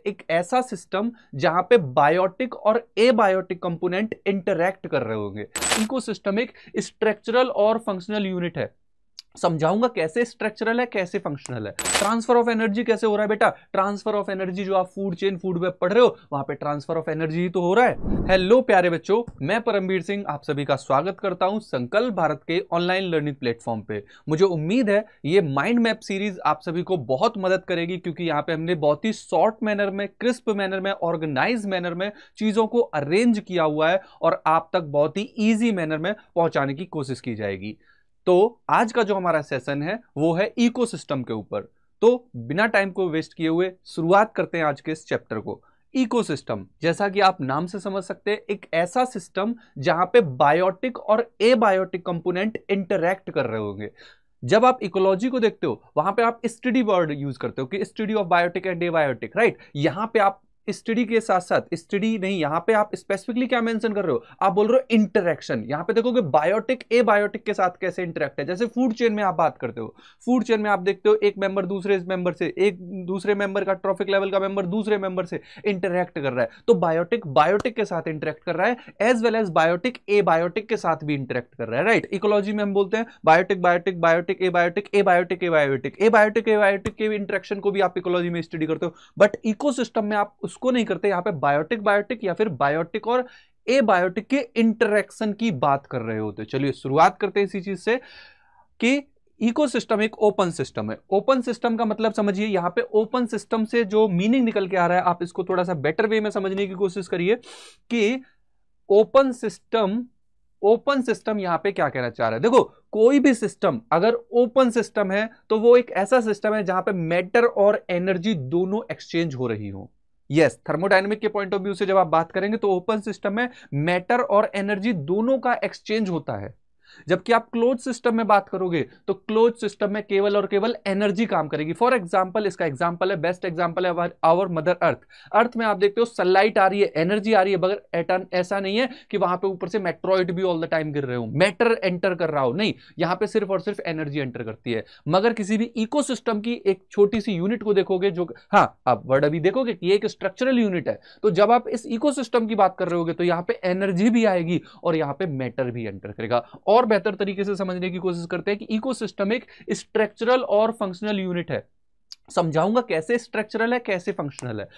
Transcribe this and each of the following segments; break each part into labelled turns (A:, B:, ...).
A: एक ऐसा सिस्टम जहां पे बायोटिक और एबायोटिक कंपोनेंट इंटरैक्ट कर रहे होंगे। इकोसिस्टम एक स्ट्रक्चरल और फंक्शनल यूनिट है। समझाऊंगा कैसे स्ट्रक्चरल है कैसे फंक्शनल है। ट्रांसफर ऑफ एनर्जी कैसे हो रहा है बेटा? ट्रांसफर ऑफ एनर्जी जो आप फूड चेन फूड वेब पढ़ रहे हो वहां पे ट्रांसफर ऑफ एनर्जी ही तो हो रहा है। हेलो प्यारे बच्चों, मैं परमवीर सिंह आप सभी का स्वागत करता हूं संकल्प भारत के ऑनलाइन लर्निंग प्लेटफॉर्म पे। मुझे उम्मीद है ये माइंड मैप सीरीज आप सभी को बहुत मदद करेगी, क्योंकि यहाँ पे हमने बहुत ही शॉर्ट मैनर में, क्रिस्प मैनर में, ऑर्गेनाइज मैनर में चीजों को अरेंज किया हुआ है और आप तक बहुत ही ईजी मैनर में पहुंचाने की कोशिश की जाएगी। तो आज का जो हमारा सेशन है वो है इकोसिस्टम के ऊपर। तो बिना टाइम को वेस्ट किए हुए शुरुआत करते हैं आज के इस चैप्टर को। इकोसिस्टम, जैसा कि आप नाम से समझ सकते हैं, एक ऐसा सिस्टम जहां पे बायोटिक और एबायोटिक कंपोनेंट इंटरैक्ट कर रहे होंगे। जब आप इकोलॉजी को देखते हो वहां पे आप स्टडी वर्ड यूज करते हो कि study of biotic and abiotic, right? यहां पे आप स्टडी के साथ साथ, स्टडी नहीं, यहां पे आप स्पेसिफिकली क्या मेंशन कर रहे हो? आप बोल रहे हो इंटरेक्शन। यहां पे देखोगे बायोटिक एबायोटिक के साथ कैसे इंटरेक्ट है। जैसे फूड चेन में आप बात करते हो, फूड चेन में आप देखते हो एक मेंबर दूसरे मेंबर से, एक दूसरे मेंबर का ट्रॉफिक लेवल का मेंबर दूसरे मेंबर से इंटरेक्ट कर रहा है, तो बायोटिक बायोटिक के साथ इंटरेक्ट कर रहा है, as well as biotic abiotic के साथ भी इंटरेक्ट कर रहा है, राइट? इकोलॉजी में हम बोलते हैं biotic biotic biotic abiotic abiotic abiotic abiotic abiotic के इंटरेक्शन को भी आप इकोलॉजी में स्टडी करते हो, बट इकोसिस्टम में आप उसको नहीं करते। यहां पे बायोटिक बायोटिक या फिर बायोटिक और एबायोटिक के इंटरेक्शन की बात कर रहे होते। चलिए शुरुआत करते हैं इसी चीज से कि इकोसिस्टम एक ओपन सिस्टम है। ओपन सिस्टम का मतलब समझिए, यहां पे ओपन सिस्टम से जो मीनिंग निकल के आ रहा है, आप इसको थोड़ा सा बेटर वे में समझने की कोशिश करिए कि ओपन सिस्टम यहां पे क्या कहना चाह रहा है। देखो, कोई भी सिस्टम अगर ओपन सिस्टम है तो वो एक ऐसा सिस्टम है जहां पे मैटर और एनर्जी दोनों एक्सचेंज हो रही हो। यस, थर्मोडायनेमिक के पॉइंट ऑफ व्यू से जब आप बात करेंगे तो ओपन सिस्टम में मैटर और एनर्जी दोनों का एक्सचेंज होता है। जबकि आप क्लोज सिस्टम में बात करोगे तो क्लोज सिस्टम में केवल और केवल एनर्जी काम करेगी। फॉर एग्जांपल, इसका एग्जांपल है, बेस्ट एग्जांपल है आवर मदर अर्थ। अर्थ में आप देखते हो सनलाइट आ रही है, एनर्जी आ रही है, मगर एटम ऐसा नहीं है कि वहां पे ऊपर से मेट्रॉइड भी ऑल द टाइम गिर रहे हो, मैटर एंटर कर रहा हो, नहीं, यहां पे सिर्फ और सिर्फ एनर्जी एंटर करती है। मगर किसी भी इकोसिस्टम की एक छोटी सी यूनिट को देखोगे, जो, हाँ, आप वर्ड अभी देखोगे कि ये एक स्ट्रक्चरल यूनिट है, तो जब आप इस इकोसिस्टम की बात कर रहे होगे तो यहां पे एनर्जी भी आएगी और यहां पे मैटर भी एंटर करेगा। और बेहतर तरीके से समझने की कोशिश करते हैं कि इकोसिस्टम एक स्ट्रक्चरल और फंक्शनल यूनिट है। समझाऊंगा कैसे स्ट्रक्चरल है कैसे फंक्शनल है।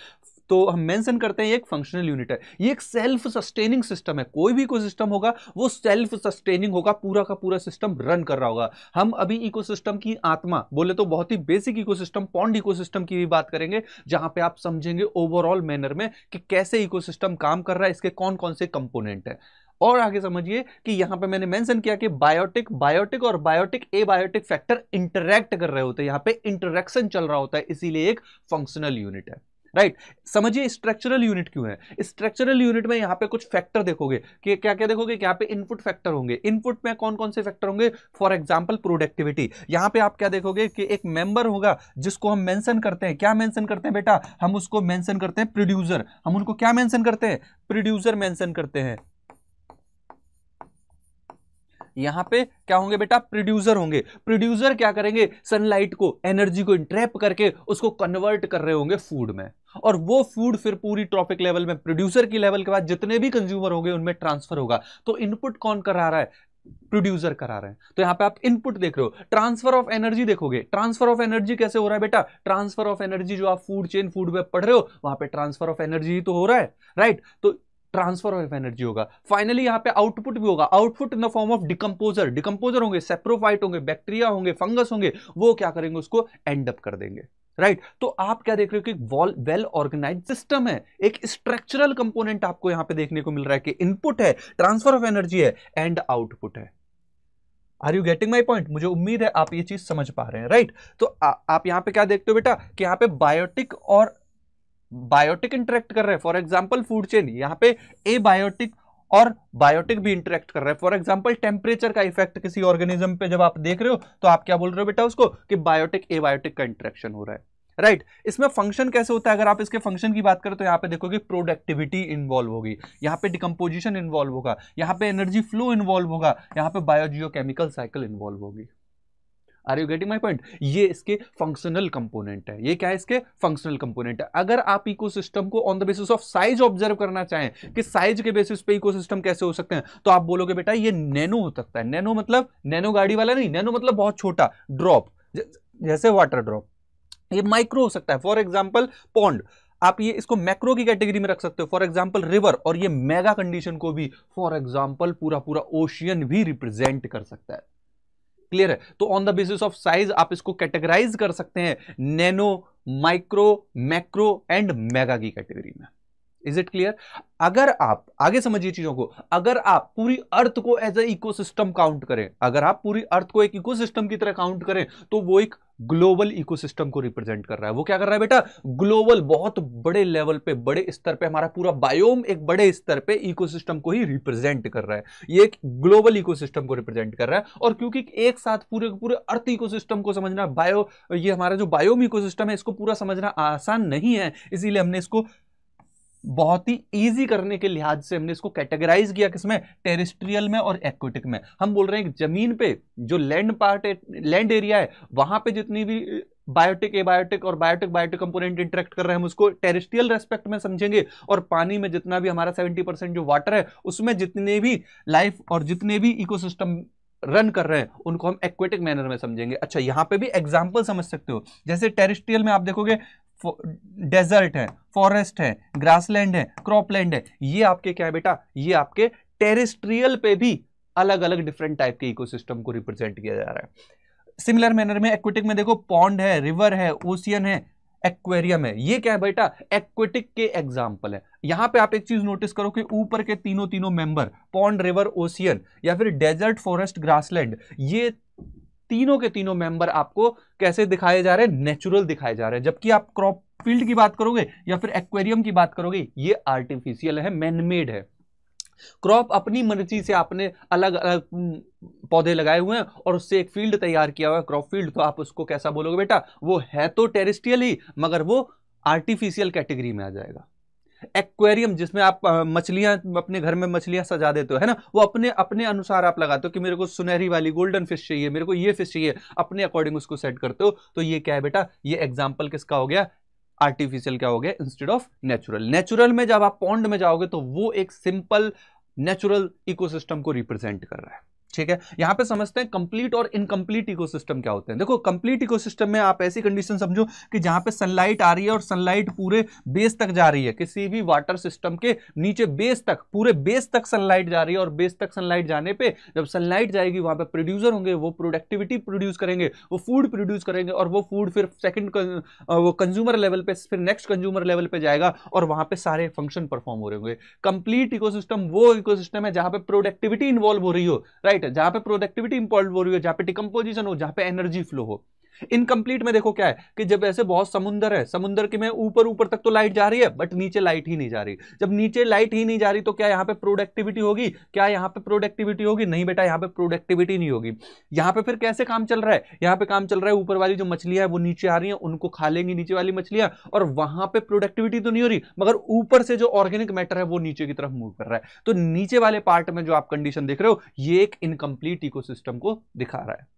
A: तो हम मेंशन करते हैं ये एक फंक्शनल यूनिट है, ये एक सेल्फ सस्टेनिंग सिस्टम है। कोई भी इकोसिस्टम होगा वो सेल्फ सस्टेनिंग होगा, पूरा का पूरा सिस्टम रन कर रहा होगा। हम अभी इकोसिस्टम की आत्मा बोले तो बहुत ही बेसिक इकोसिस्टम, पॉन्ड इकोसिस्टम की भी बात करेंगे, जहां पे आप समझेंगे ओवरऑल मैनर में कि कैसे इकोसिस्टम काम कर रहा है, इसके कौन कौन से कंपोनेंट है। और आगे समझिए कि यहां पे मैंने मेंशन किया कि बायोटिक बायोटिक और बायोटिक एबायोटिक फैक्टर इंटरैक्ट कर रहे होते हैं, यहां पे इंटरेक्शन चल रहा होता है, इसीलिए एक फंक्शनल यूनिट है, राइट? समझिए स्ट्रक्चरल यूनिट क्यों है। स्ट्रक्चरल यूनिट में यहां पे कुछ फैक्टर देखोगे कि क्या क्या देखोगे कि यहां पे इनपुट फैक्टर होंगे। इनपुट में कौन कौन से फैक्टर होंगे? For example productivity. यहां पे आप क्या देखोगे कि एक मेंबर होगा जिसको हम मेंशन करते हैं, क्या मेंशन करते हैं बेटा? हम उसको मेंशन करते हैं प्रोड्यूसर। हम उनको क्या मेंशन करते हैं? प्रोड्यूसर मेंशन करते हैं। यहां पे क्या होंगे बेटा? प्रोड्यूसर होंगे। प्रोड्यूसर क्या करेंगे? सनलाइट को, एनर्जी को इंट्रैप करके उसको कन्वर्ट कर रहे होंगे फूड में, और वो फूड फिर पूरी ट्रॉफिक लेवल में, प्रोड्यूसर की लेवल के बाद जितने भी कंज्यूमर होंगे उनमें ट्रांसफर होगा। तो इनपुट कौन करा रहा है? प्रोड्यूसर करा रहे हैं। तो यहां पे आप इनपुट देख रहे हो। ट्रांसफर ऑफ एनर्जी देखोगे, ट्रांसफर ऑफ एनर्जी कैसे हो रहा है बेटा? ट्रांसफर ऑफ एनर्जी जो आप फूड चेन फूड वेब पढ़ रहे हो वहां पे ट्रांसफर ऑफ एनर्जी तो हो रहा है, राइट? तो ट्रांसफर ऑफ एनर्जी होगा। फाइनली यहां पे आउटपुट भी होगा, output in the form of decomposer. Decomposer होंगे, सेप्रोफाइट होंगे, बैक्टीरिया होंगे, फंगस होंगे, वो क्या करेंगे? उसको एंड अप कर देंगे, राइट? तो आप क्या देख रहे हो कि वेल ऑर्गेनाइज सिस्टम है, एक स्ट्रक्चरल कंपोनेंट आपको यहां पे देखने को मिल रहा है कि इनपुट है, ट्रांसफर ऑफ एनर्जी है, एंड आउटपुट है। Are you getting my point? मुझे उम्मीद है आप ये चीज समझ पा रहे हैं, राइट? तो आप यहां पे क्या देखते हो बेटा कि यहां पे बायोटिक और बायोटिक इंटरेक्ट कर रहे हैं। फॉर एग्जांपल फूड चेन, यहां पे एबायोटिक और बायोटिक भी इंटरेक्ट कर रहे हैं। फॉर एग्जांपल टेम्परेचर का इफेक्ट किसी ऑर्गेनिज्म पे जब आप देख रहे हो तो आप क्या बोल रहे हो बेटा उसको? कि बायोटिक एबायोटिक का इंटरेक्शन हो रहा है, राइट? इसमें फंक्शन कैसे होता है? अगर आप इसके फंक्शन की बात करें तो यहां पे देखोगे प्रोडक्टिविटी इन्वॉल्व होगी, यहां पे डिकम्पोजिशन इन्वॉल्व होगा, यहां पे एनर्जी फ्लो इन्वॉल्व होगा, यहां पे बायोजियोकेमिकल साइकिल इन्वॉल्व होगी। Are you getting my point? ये इसके फंक्शनल कंपोनेंट है। ये क्या है? इसके फंक्शनल कंपोनेंट है। अगर आप इकोसिस्टम को on the basis of size observe करना चाहें कि साइज के बेसिस पे इकोसिस्टम कैसे हो सकते हैं, तो आप बोलोगे बेटा ये नैनो हो सकता है। नैनो मतलब नैनो गाड़ी वाला नहीं, नैनो मतलब बहुत छोटा ड्रॉप, जैसे वाटर ड्रॉप। ये माइक्रो हो सकता है, फॉर एग्जाम्पल पॉन्ड। आप ये इसको मैक्रो की कैटेगरी में रख सकते हो, फॉर एग्जांपल रिवर। और ये मेगा कंडीशन को भी फॉर एग्जांपल पूरा पूरा ओशियन भी रिप्रेजेंट कर सकता है। क्लियर है? तो on the basis of size आप इसको कैटेगराइज कर सकते हैं nano, micro, macro and mega की कैटेगरी में। Is it clear? अगर आप आगे समझिए चीजों को, अगर आप पूरी अर्थ को एज ए इकोसिस्टम काउंट करें, अगर आप पूरी अर्थ को एक इकोसिस्टम की तरह काउंट करें, तो वो एक ग्लोबल इकोसिस्टम को रिप्रेजेंट कर रहा है। वो क्या कर रहा है बेटा? ग्लोबल, बहुत बड़े लेवल पे, बड़े स्तर पे, हमारा पूरा बायोम एक बड़े स्तर पे इकोसिस्टम को ही रिप्रेजेंट कर रहा है। ये एक ग्लोबल इकोसिस्टम को रिप्रेजेंट कर रहा है। और क्योंकि एक साथ पूरे पूरे अर्थ इकोसिस्टम को समझना, ये हमारा जो बायोम इकोसिस्टम है, इसको पूरा समझना आसान नहीं है, इसीलिए हमने इसको बहुत ही इजी करने के लिहाज से हमने इसको कैटेगराइज किया, किसमें? टेरेस्ट्रियल में और एक्वेटिक में। हम बोल रहे हैं कि जमीन पे जो लैंड पार्ट है, लैंड एरिया है, वहां पे जितनी भी बायोटिक, एबायोटिक और बायोटिक कंपोनेंट इंटरेक्ट कर रहे हैं, हम उसको टेरेस्ट्रियल रेस्पेक्ट में समझेंगे। और पानी में जितना भी हमारा 70% जो वाटर है, उसमें जितने भी लाइफ और जितने भी इकोसिस्टम रन कर रहे हैं, उनको हम एक्वेटिक मैनर में समझेंगे। अच्छा, यहां पे भी एग्जांपल समझ सकते हो। जैसे टेरेस्ट्रियल में आप देखोगे डेजर्ट है, फॉरेस्ट है, ग्रासलैंड है, क्रॉपलैंड है। ये आपके क्या है बेटा? ये आपके टेरेस्ट्रियल पे भी अलग अलग डिफरेंट टाइप के इकोसिस्टम को रिप्रेजेंट किया जा रहा है। सिमिलर मैनर में एक्वेटिक में देखो, पॉन्ड है, रिवर है, ओशियन है, एक्वेरियम है। ये क्या है बेटा? एक्वेटिक के एग्जाम्पल है। यहां पे आप एक चीज नोटिस करो कि ऊपर के तीनों मेंबर, पॉन्ड, रिवर, ओशियन या फिर डेजर्ट, फॉरेस्ट, ग्रासलैंड, ये तीनों के तीनों मेंबर आपको कैसे दिखाए जा रहे हैं? नेचुरल दिखाए जा रहे हैं। जबकि आप क्रॉप फील्ड की बात करोगे या फिर एक्वेरियम की बात करोगे, ये आर्टिफिशियल है, मैनमेड है। क्रॉप अपनी मर्जी से आपने अलग अलग पौधे लगाए हुए हैं और उससे एक फील्ड तैयार किया हुआ है, क्रॉप फील्ड। तो आप उसको कैसा बोलोगे बेटा? वो है तो टेरेस्ट्रियल ही, मगर वो आर्टिफिशियल कैटेगरी में आ जाएगा। एक्वेरियम, जिसमें आप मछलियां, अपने घर में मछलियां सजा देते हो, है ना, वो अपने अपने अनुसार आप लगाते हो कि मेरे को सुनहरी वाली गोल्डन फिश चाहिए, मेरे को ये फिश चाहिए, अपने अकॉर्डिंग उसको सेट करते हो। तो ये क्या है बेटा? ये एग्जाम्पल किसका हो गया? आर्टिफिशियल क्या हो गया इंस्टेड ऑफ नेचुरल। नेचुरल में जब आप पॉन्ड में जाओगे तो वो एक सिंपल नेचुरल इकोसिस्टम को रिप्रेजेंट कर रहा है। ठीक है, यहां पे समझते हैं कंप्लीट और इनकम्प्लीट इकोसिस्टम क्या होते हैं। देखो, कंप्लीट इकोसिस्टम में आप ऐसी कंडीशन समझो कि जहां पे सनलाइट आ रही है और सनलाइट पूरे बेस तक जा रही है। किसी भी वाटर सिस्टम के नीचे बेस तक, पूरे बेस तक सनलाइट जा रही है। और बेस तक सनलाइट जाने पे जब सनलाइट जाएगी, वहां पे प्रोड्यूसर होंगे, वो प्रोडक्टिविटी प्रोड्यूस करेंगे, वो फूड प्रोड्यूस करेंगे, और वो फूड फिर सेकंड वो कंज्यूमर लेवल पे, फिर नेक्स्ट कंज्यूमर लेवल पे जाएगा, और वहां पे सारे फंक्शन परफॉर्म हो रहे होंगे। कंप्लीट इकोसिस्टम वो इकोसिस्टम है जहां पे प्रोडक्टिविटी इन्वॉल्व हो रही हो, राइट, जहां पे प्रोडक्टिविटी इंपॉल्व हो रही हो, जहां पे डिकम्पोजिशन हो, जहां पे एनर्जी फ्लो हो। इनकम्प्लीट में देखो क्या है कि जब ऐसे बहुत समुंदर है, समुंदर के में ऊपर ऊपर तक तो लाइट जा रही है, बट नीचे लाइट ही नहीं जा रही। जब नीचे लाइट ही नहीं जा रही तो क्या यहाँ पे प्रोडक्टिविटी होगी? क्या यहाँ पे प्रोडक्टिविटी होगी? नहीं बेटा, यहाँ पे प्रोडक्टिविटी नहीं होगी। यहाँ पे फिर कैसे काम चल रहा है? यहाँ पे काम चल रहा है, ऊपर वाली जो मछलियां है वो नीचे आ रही है, उनको खा लेंगी नीचे वाली मछलियां, और वहां पे प्रोडक्टिविटी तो नहीं हो रही, मगर ऊपर से जो ऑर्गेनिक मैटर है वो नीचे की तरफ मूव कर रहा है। तो नीचे वाले पार्ट में जो आप कंडीशन देख रहे हो, ये एक इनकम्प्लीट इकोसिस्टम को दिखा रहा है।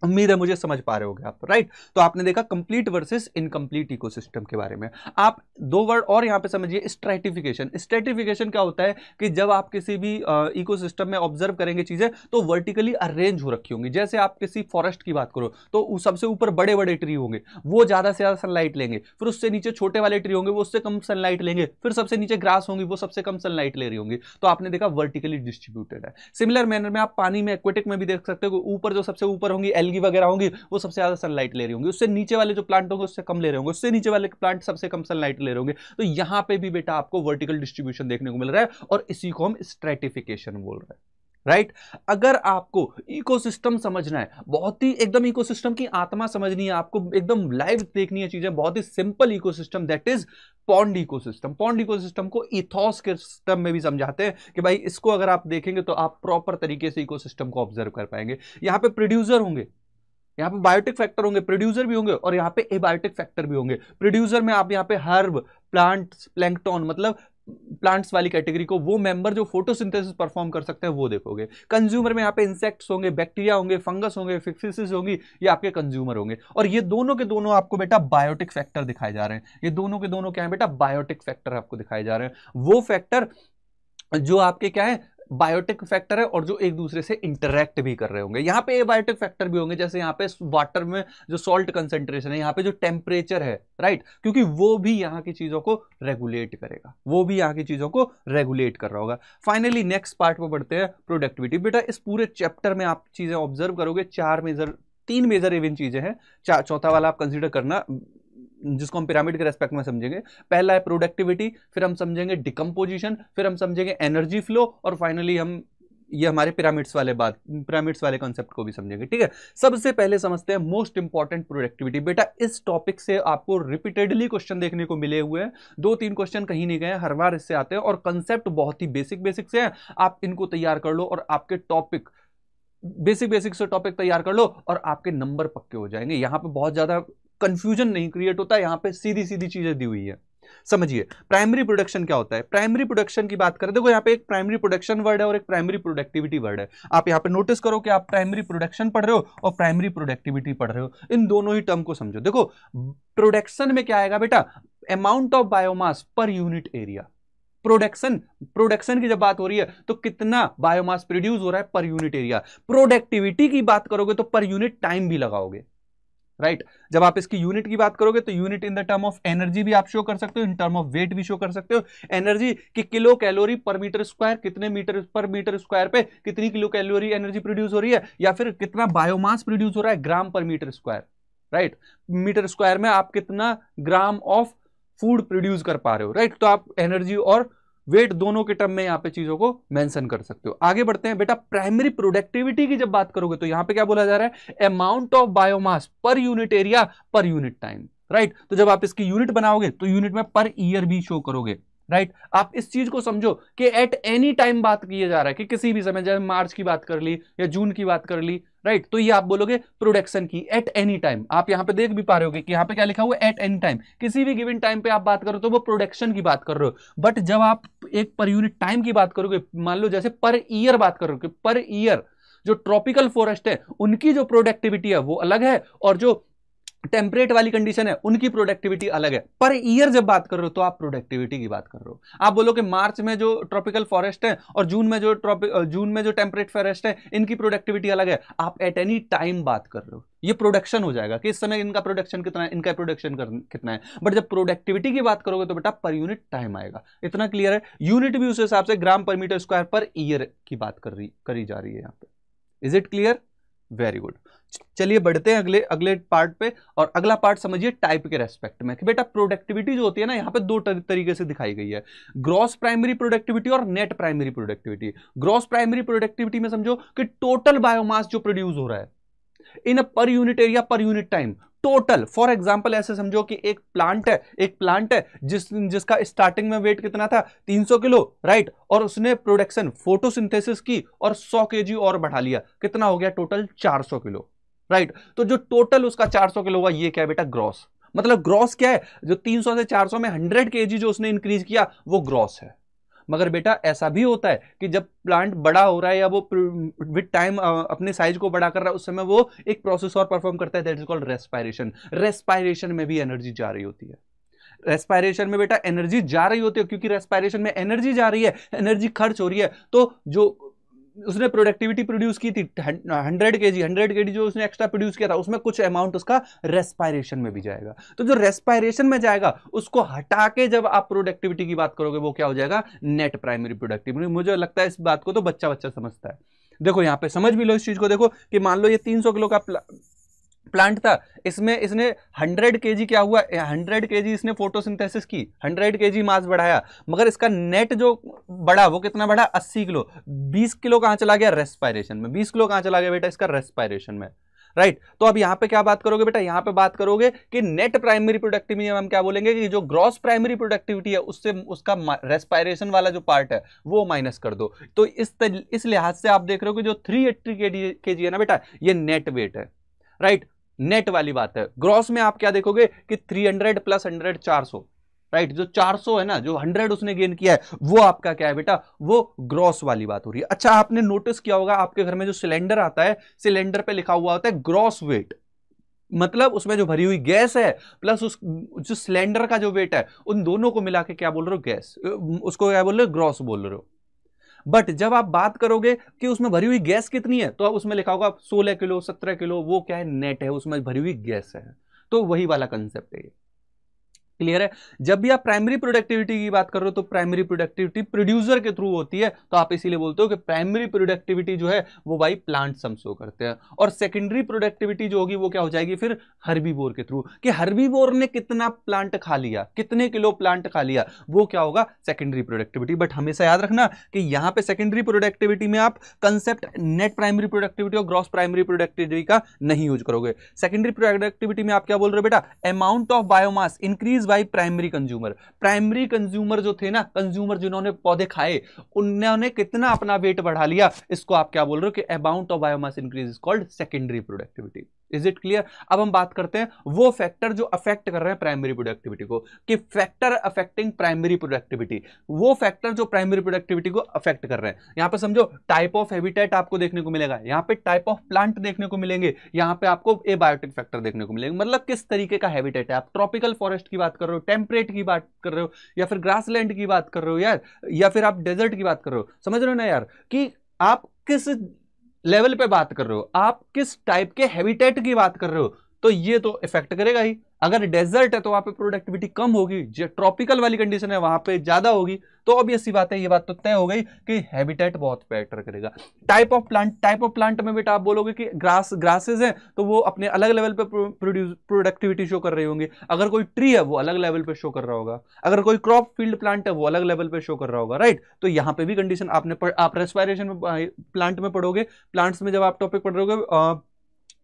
A: उम्मीद है मुझे समझ पा रहे होगे आप, राइट। तो आपने देखा कंप्लीट वर्सेस इनकम्प्लीट इकोसिस्टम के बारे में। आप दो वर्ड और यहां पे समझिए, स्ट्रैटिफिकेशन। स्ट्रैटिफिकेशन क्या होता है कि जब आप किसी भी इकोसिस्टम में ऑब्जर्व करेंगे चीजें, तो वर्टिकली अरेंज हो रखी होंगी। जैसे आप किसी फॉरेस्ट की बात करो तो सबसे ऊपर बड़े बड़े ट्री होंगे, वो ज्यादा से ज्यादा सनलाइट लेंगे, फिर उससे नीचे छोटे वाले ट्री होंगे, वो उससे कम सनलाइट लेंगे, फिर सबसे नीचे ग्रास होंगी, वो सबसे कम सनलाइट ले रही होंगी। तो आपने देखा वर्टिकली डिस्ट्रीब्यूटेड है। सिमिलर मैनर में आप पानी में, एक्वेटिक में भी देख सकते हो, ऊपर जो सबसे ऊपर होंगी एल्गी वगैरह होंगी, वो सबसे ज्यादा सनलाइट ले रही होंगी, उससे नीचे वाले जो प्लांट होंगे उससे कम ले रहे होंगे, उससे नीचे वाले प्लांट सबसे कम सनलाइट ले रहे होंगे। तो यहां पे भी बेटा आपको वर्टिकल डिस्ट्रीब्यूशन देखने को मिल रहा है, और इसी को हम स्ट्रैटिफिकेशन बोल रहे हैं, राइट। अगर आपको इकोसिस्टम समझना है, बहुत ही एकदम इकोसिस्टम की आत्मा समझनी है, आपको एकदम लाइव देखनी है चीजें, बहुत ही simple ecosystem, that is pond ecosystem. Pond ecosystem को इथॉस के सिस्टम में भी समझाते हैं कि भाई इसको अगर आप देखेंगे तो आप प्रॉपर तरीके से इकोसिस्टम को ऑब्जर्व कर पाएंगे। यहां पे प्रोड्यूसर होंगे, यहाँ पे बायोटिक फैक्टर होंगे, प्रोड्यूसर भी होंगे, और यहाँ पे एबायोटिक फैक्टर भी होंगे। प्रोड्यूसर में आप यहाँ पे हर्ब, प्लांट, प्लैंकटन, मतलब प्लांट्स वाली कैटेगरी को, वो मेंबर जो फोटोसिंथेसिस परफॉर्म कर सकते हैं वो देखोगे। कंज्यूमर में यहाँ पे इंसेक्ट्स होंगे, बैक्टीरिया होंगे, फंगस होंगे, फिक्सिस होंगी, ये आपके कंज्यूमर होंगे। और ये दोनों के दोनों आपको बेटा बायोटिक फैक्टर दिखाए जा रहे हैं। ये दोनों के दोनों क्या है बेटा, बायोटिक फैक्टर आपको दिखाए जा रहे हैं। वो फैक्टर जो आपके क्या है, बायोटिक फैक्टर है, और जो एक दूसरे से इंटरैक्ट भी कर रहे होंगे। यहाँ पे बायोटिक फैक्टर भी होंगे, जैसे यहाँ पे वाटर में जो सॉल्ट कंसेंट्रेशन है, यहाँ पे जो टेम्परेचर है, राइट, क्योंकि वो भी यहाँ की चीजों को रेगुलेट करेगा, वो भी यहाँ की चीजों को रेगुलेट कर रहा होगा। फाइनली नेक्स्ट पार्ट पे बढ़ते हैं, प्रोडक्टिविटी। बेटा इस पूरे चैप्टर में आप चीजें ऑब्जर्व करोगे, तीन मेजर इवन चीजें हैं, चौथा वाला आप कंसीडर करना, जिसको हम पिरामिड के रेस्पेक्ट में समझेंगे। पहला है प्रोडक्टिविटी, फिर हम समझेंगे डिकम्पोजिशन, फिर हम समझेंगे एनर्जी फ्लो, और फाइनली हम ये हमारे पिरामिड्स वाले कॉन्सेप्ट को भी समझेंगे। ठीक है, सबसे पहले समझते हैं मोस्ट इंपॉर्टेंट प्रोडक्टिविटी। बेटा इस टॉपिक से आपको रिपीटेडली क्वेश्चन देखने को मिले हुए हैं, 2-3 क्वेश्चन कहीं नहीं गए, हर बार इससे आते हैं, और कंसेप्ट बहुत ही बेसिक से हैं। आप इनको तैयार कर लो और आपके टॉपिक बेसिक से टॉपिक तैयार कर लो और आपके नंबर पक्के हो जाएंगे। यहां पे बहुत ज्यादा कंफ्यूजन नहीं क्रिएट होता है, यहां पे सीधी चीजें दी हुई है। समझिए प्राइमरी प्रोडक्शन क्या होता है। प्राइमरी प्रोडक्शन की बात करें, देखो यहाँ पे एक प्राइमरी प्रोडक्शन वर्ड है और एक प्राइमरी प्रोडक्टिविटी वर्ड है। आप यहाँ पे नोटिस करो कि आप प्राइमरी प्रोडक्शन पढ़ रहे हो और प्राइमरी प्रोडक्टिविटी पढ़ रहे हो, इन दोनों ही टर्म को समझो। देखो प्रोडक्शन में क्या आएगा बेटा, अमाउंट ऑफ बायोमास पर यूनिट एरिया। प्रोडक्शन की जब बात हो रही है तो कितना बायोमास प्रोड्यूस हो रहा है पर यूनिट एरिया। प्रोडक्टिविटी की बात करोगे तो पर यूनिट टाइम भी लगाओगे, राइट। जब आप इसकी यूनिट की बात करोगे तो unit in the term of energy भी आप शो कर सकते हो, इन टर्म ऑफ वेट भी शो कर सकते हो। एनर्जी की किलो कैलोरी पर मीटर स्क्वायर, कितने मीटर पर मीटर स्क्वायर पे कितनी किलो कैलोरी एनर्जी प्रोड्यूस हो रही है, या फिर कितना बायोमास प्रोड्यूस हो रहा है ग्राम पर metre square, right. Metre square में आप कितना ग्राम ऑफ फूड प्रोड्यूस कर पा रहे हो, राइट। तो आप एनर्जी और वेट दोनों के टर्म में यहां पे चीजों को मेंशन कर सकते हो। आगे बढ़ते हैं बेटा, प्राइमरी प्रोडक्टिविटी की जब बात करोगे तो यहां पे क्या बोला जा रहा है, अमाउंट ऑफ बायोमास पर unit area per unit time, right. तो जब आप इसकी यूनिट बनाओगे तो यूनिट में पर ईयर भी शो करोगे, राइट। आप इस चीज को समझो कि एट एनी टाइम बात किया जा रहा है, कि किसी भी समय, जैसे मार्च की बात कर ली या जून की बात कर ली, राइट। तो ये आप बोलोगे प्रोडक्शन की एट एनी टाइम। आप यहां पे देख भी पा रहे होगे कि यहां पे क्या लिखा हुआ है, एट एनी टाइम। किसी भी गिवन टाइम पे आप बात करो तो वो प्रोडक्शन की बात कर रहे हो। बट जब आप एक पर यूनिट टाइम की बात करोगे, मान लो जैसे पर ईयर बात करोगे, पर ईयर जो ट्रॉपिकल फॉरेस्ट है उनकी जो प्रोडक्टिविटी है वो अलग है, और जो टेम्परेट वाली कंडीशन है उनकी प्रोडक्टिविटी अलग है। पर ईयर जब बात कर रहे हो तो आप प्रोडक्टिविटी की बात कर रहे हो। आप बोलो कि मार्च में जो ट्रॉपिकल फॉरेस्ट है और जून में जो टेम्परेट फॉरेस्ट है इनकी प्रोडक्टिविटी अलग है। आप एट एनी टाइम बात कर रहे हो, ये प्रोडक्शन हो जाएगा कि इस समय इनका प्रोडक्शन कितना है, इनका प्रोडक्शन कितना है। बट जब प्रोडक्टिविटी की बात करोगे तो बेटा पर यूनिट टाइम आएगा। इतना क्लियर है। यूनिट भी उस हिसाब से ग्राम पर मीटर स्क्वायर पर ईयर की बात करी जा रही है यहाँ पे। Is it clear? Very good. चलिए बढ़ते हैं अगले पार्ट पे, और अगला पार्ट समझिए टाइप के रेस्पेक्ट में कि बेटा प्रोडक्टिविटी जो होती है ना, यहां पे दो तरीके से दिखाई गई है, ग्रॉस प्राइमरी प्रोडक्टिविटी और net primary productivity. Gross primary productivity में समझो कि टोटल बायोमास जो प्रोड्यूस हो रहा है in per unit area per unit time, total. For example ऐसे समझो कि एक प्लांट है जिसका स्टार्टिंग में वेट कितना था, 300 किलो, राइट। और उसने प्रोडक्शन फोटोसिंथेसिस की और 100 केजी और बढ़ा लिया, कितना हो गया टोटल 400 किलो, राइट। तो जो टोटल उसका 400 किलो हुआ, ये क्या है बेटा, ग्रॉस। मतलब ग्रॉस क्या है, जो 300 से 400 में 100 केजी जो उसने इंक्रीज किया वो ग्रॉस है। मगर बेटा ऐसा भी होता है कि जब प्लांट बड़ा हो रहा है या वो विद टाइम अपने साइज को बड़ा कर रहा है, उस समय वो एक प्रोसेस और परफॉर्म करता है, that is called respiration. Respiration में भी एनर्जी जा रही होती है। रेस्पायरेशन में बेटा एनर्जी जा रही होती है, क्योंकि रेस्पायरेशन में एनर्जी जा रही है, एनर्जी खर्च हो रही है। तो जो उसने प्रोडक्टिविटी प्रोड्यूस की थी 100 केजी जो उसने एक्स्ट्रा प्रोड्यूस किया था, उसमें कुछ अमाउंट उसका रेस्पायरेशन में भी जाएगा। तो जो रेस्पायरेशन में जाएगा उसको हटा के जब आप प्रोडक्टिविटी की बात करोगे वो क्या हो जाएगा, नेट प्राइमरी प्रोडक्टिविटी। मुझे लगता है इस बात को तो बच्चा समझता है। देखो यहां पे समझ भी लो इस चीज को। देखो कि मान लो ये 300 किलो का प्लांट था, इसमें इसने 100 केजी क्या हुआ, 100 केजी इसने फोटोसिंथेसिस की, 100 केजी मास बढ़ाया, मगर इसका नेट जो बढ़ा वो कितना बढ़ा, 80 किलो। 20 किलो कहां चला गया, रेस्पायरेशन में। 20 किलो कहां चला गया बेटा, इसका रेस्पायरेशन में, राइट। तो अब यहां पे क्या बात करोगे बेटा, यहां पे बात करोगे कि नेट प्राइमरी प्रोडक्टिविटी में हम क्या बोलेंगे कि जो ग्रॉस प्राइमरी प्रोडक्टिविटी है उससे उसका रेस्पायरेशन वाला जो पार्ट है वो माइनस कर दो। तो इस लिहाज से आप देख रहे हो कि जो 380 केजी है ना बेटा, ये नेट वेट है, राइट। नेट वाली बात है। ग्रॉस में आप क्या देखोगे कि 300 + 100 400, राइट, जो 400 है ना, जो 100 उसने गेन किया है, वो आपका क्या है बेटा, वो ग्रॉस वाली बात हो रही है। अच्छा, आपने नोटिस किया होगा आपके घर में जो सिलेंडर आता है, सिलेंडर पे लिखा हुआ होता है ग्रॉस वेट, मतलब उसमें जो भरी हुई गैस है प्लस उस जो सिलेंडर का जो वेट है, उन दोनों को मिला के क्या बोल रहे हो, गैस, उसको क्या बोल रहे हो, ग्रॉस बोल रहे हो। बट जब आप बात करोगे कि उसमें भरी हुई गैस कितनी है, तो अब उसमें लिखा होगा 16 किलो 17 किलो, वो क्या है, नेट है, उसमें भरी हुई गैस है। तो वही वाला कंसेप्ट है। क्लियर है। जब भी आप प्राइमरी प्रोडक्टिविटी की बात कर रहे हो तो प्राइमरी प्रोडक्टिविटी प्रोड्यूसर के थ्रू होती है, तो आप इसीलिए बोलते हो कि प्राइमरी प्रोडक्टिविटी जो है वो भाई प्लांट सम शो करते हैं, और सेकेंडरी प्रोडक्टिविटी जो होगी वो क्या हो जाएगी फिर हर्बीवोर के थ्रू, कि हर्बीवोर ने कितना प्लांट खा लिया, कितने किलो प्लांट खा लिया, वो क्या होगा, सेकेंडरी प्रोडक्टिविटी। बट हमेशा याद रखना कि यहां पे सेकेंडरी प्रोडक्टिविटी में आप कंसेप्ट नेट प्राइमरी प्रोडक्टिविटी और ग्रॉस प्राइमरी प्रोडक्टिविटी का नहीं यूज करोगे। सेकेंडरी प्रोडक्टिविटी में आप क्या बोल रहे हो बेटा, amount of biomass increase by primary consumer. Primary consumer जो थे ना, कंज्यूमर जिन्होंने पौधे खाए, उन्होंने कितना अपना वेट बढ़ा लिया, इसको आप क्या बोल रहे हो कि amount of biomass increase is called secondary productivity. Is it clear. अब हम बात करते हैं वो फैक्टर जो अफेक्ट कर रहे हैं प्राइमरी प्रोडक्टिविटी को, कि फैक्टर अफेक्टिंग प्राइमरी प्रोडक्टिविटी, वो फैक्टर जो प्राइमरी प्रोडक्टिविटी को अफेक्ट कर रहे हैं। यहां पे समझो टाइप ऑफ हैबिटेट आपको देखने को मिलेगा, यहां पे टाइप ऑफ प्लांट देखने को मिलेंगे, यहां पे आपको एबायोटिक फैक्टर देखने को मिलेंगे, मतलब किस तरीके का हैबिटेट है। आप ट्रॉपिकल फॉरेस्ट की बात कर रहे हो, टेम्परेट की बात कर रहे हो, या फिर ग्रासलैंड की बात कर रहे हो यार, या फिर आप डेजर्ट की बात कर रहे हो, समझ रहे हो ना यार, कि आप किस लेवल पे बात कर रहे हो, आप किस टाइप के हैबिटेट की बात कर रहे हो, तो ये तो इफेक्ट करेगा ही। अगर डेजर्ट है तो वहां पे प्रोडक्टिविटी कम होगी, जो ट्रॉपिकल वाली कंडीशन है वहां पे ज्यादा होगी। तो ऑब्वियस सी बात है, ये बात तो तय हो गई कि हैबिटेट बहुत मैटर करेगा। टाइप ऑफ प्लांट में बेटा आप बोलोगे कि ग्रासेस हैं तो वो अपने अलग लेवल पे प्रोडक्टिविटी शो कर रही होंगी, अगर कोई ट्री है वो अलग लेवल पे शो कर रहा होगा, अगर कोई क्रॉप फील्ड प्लांट है वो अलग लेवल पे शो कर रहा होगा, राइट। तो यहां पे भी कंडीशन आप रेस्पिरेशन में प्लांट में पढ़ोगे, प्लांट्स में जब आप टॉपिक पढ़ रहे हो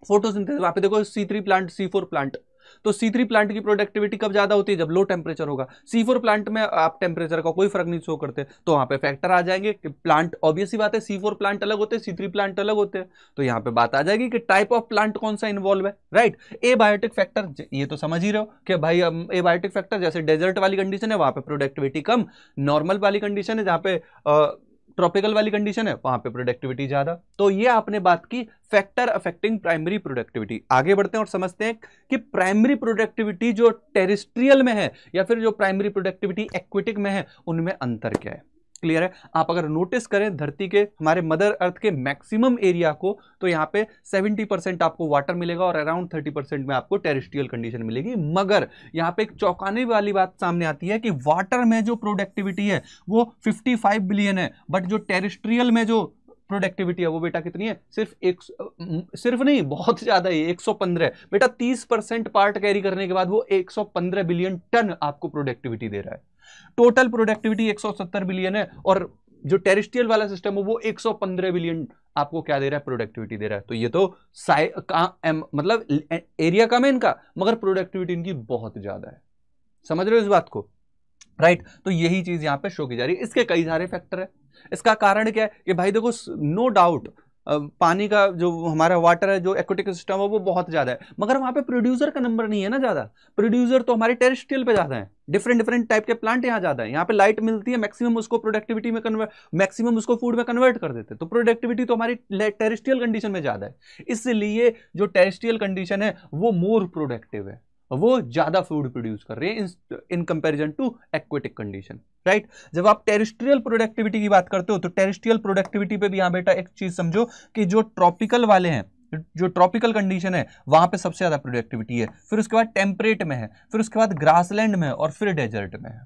A: फोटोसिंथेसिस, वहां पे देखो C3 प्लांट C4 प्लांट, तो C3 प्लांट की प्रोडक्टिविटी कब ज्यादा होती है, जब लो टेम्परेचर होगा। C4 प्लांट में आप टेम्परेचर का कोई फर्क नहीं शो करते, तो वहां पे फैक्टर आ जाएंगे कि प्लांट, ऑब्वियस सी बात है C4 प्लांट अलग होते हैं, C3 प्लांट अलग होते हैं, तो यहां पे बात आ जाएगी कि टाइप ऑफ प्लांट कौन सा इन्वॉल्व है, राइट। एबायोटिक फैक्टर, ये तो समझ ही रहे हो कि भाई एबायोटिक फैक्टर जैसे डेजर्ट वाली कंडीशन है वहां पे प्रोडक्टिविटी कम, नॉर्मल वाली कंडीशन है जहां पे ट्रॉपिकल वाली कंडीशन है वहां पे प्रोडक्टिविटी ज्यादा। तो ये आपने बात की फैक्टर अफेक्टिंग प्राइमरी प्रोडक्टिविटी। आगे बढ़ते हैं और समझते हैं कि प्राइमरी प्रोडक्टिविटी जो टेरेस्ट्रियल में है या फिर जो प्राइमरी प्रोडक्टिविटी एक्वेटिक में है, उनमें अंतर क्या है। क्लियर है। आप अगर नोटिस करें धरती के, हमारे मदर अर्थ के मैक्सिमम एरिया को, तो यहाँ पे 70% आपको वाटर मिलेगा और अराउंड 30% में आपको टेरेस्ट्रियल कंडीशन मिलेगी। मगर यहाँ पे एक चौंकाने वाली बात सामने आती है कि वाटर में जो प्रोडक्टिविटी है वो 55 बिलियन है, बट जो टेरेस्ट्रियल में जो प्रोडक्टिविटी है वो बेटा कितनी है, सिर्फ नहीं, बहुत ज्यादा है, 115 है बेटा। 30% पार्ट कैरी करने के बाद वो 115 बिलियन टन आपको प्रोडक्टिविटी दे रहा है। टोटल प्रोडक्टिविटी 170 बिलियन है, और जो टेरेस्ट्रियल वाला सिस्टम है वो 115 बिलियन आपको क्या दे रहा है, प्रोडक्टिविटी दे रहा है। तो ये तो मतलब एरिया कम है इनका, मगर प्रोडक्टिविटी इनकी बहुत ज्यादा है। समझ रहे हो इस बात को, राइट। तो यही चीज यहां पे शो की जा रही है। इसके कई सारे फैक्टर है। इसका कारण क्या है कि भाई देखो, नो डाउट पानी का जो हमारा वाटर है, जो एक्वेटिक सिस्टम है वो बहुत ज्यादा है, मगर वहां पे प्रोड्यूसर का नंबर नहीं है ना ज्यादा। प्रोड्यूसर तो हमारे टेरेस्ट्रियल पे ज्यादा है, डिफरेंट टाइप के प्लांट यहाँ ज्यादा है। यहाँ पे लाइट मिलती है, मैक्सिमम उसको प्रोडक्टिविटी में मैक्सिमम उसको फूड में कन्वर्ट कर देते हैं, तो प्रोडक्टिविटी तो हमारी टेरेस्ट्रियल कंडीशन में ज्यादा है। इसलिए जो टेरेस्ट्रियल कंडीशन है वो मोर प्रोडक्टिव है, वो ज्यादा फूड प्रोड्यूस कर रहे हैं in comparison to aquatic condition, right. जब आप टेरेस्ट्रियल प्रोडक्टिविटी की बात करते हो तो टेरेस्ट्रियल प्रोडक्टिविटी पे भी यहां बेटा एक चीज समझो कि जो ट्रॉपिकल वाले हैं, जो ट्रॉपिकल कंडीशन है वहां पे सबसे ज्यादा प्रोडक्टिविटी है, फिर उसके बाद टेम्परेट में है, फिर उसके बाद ग्रासलैंड में है, और फिर डेजर्ट में है।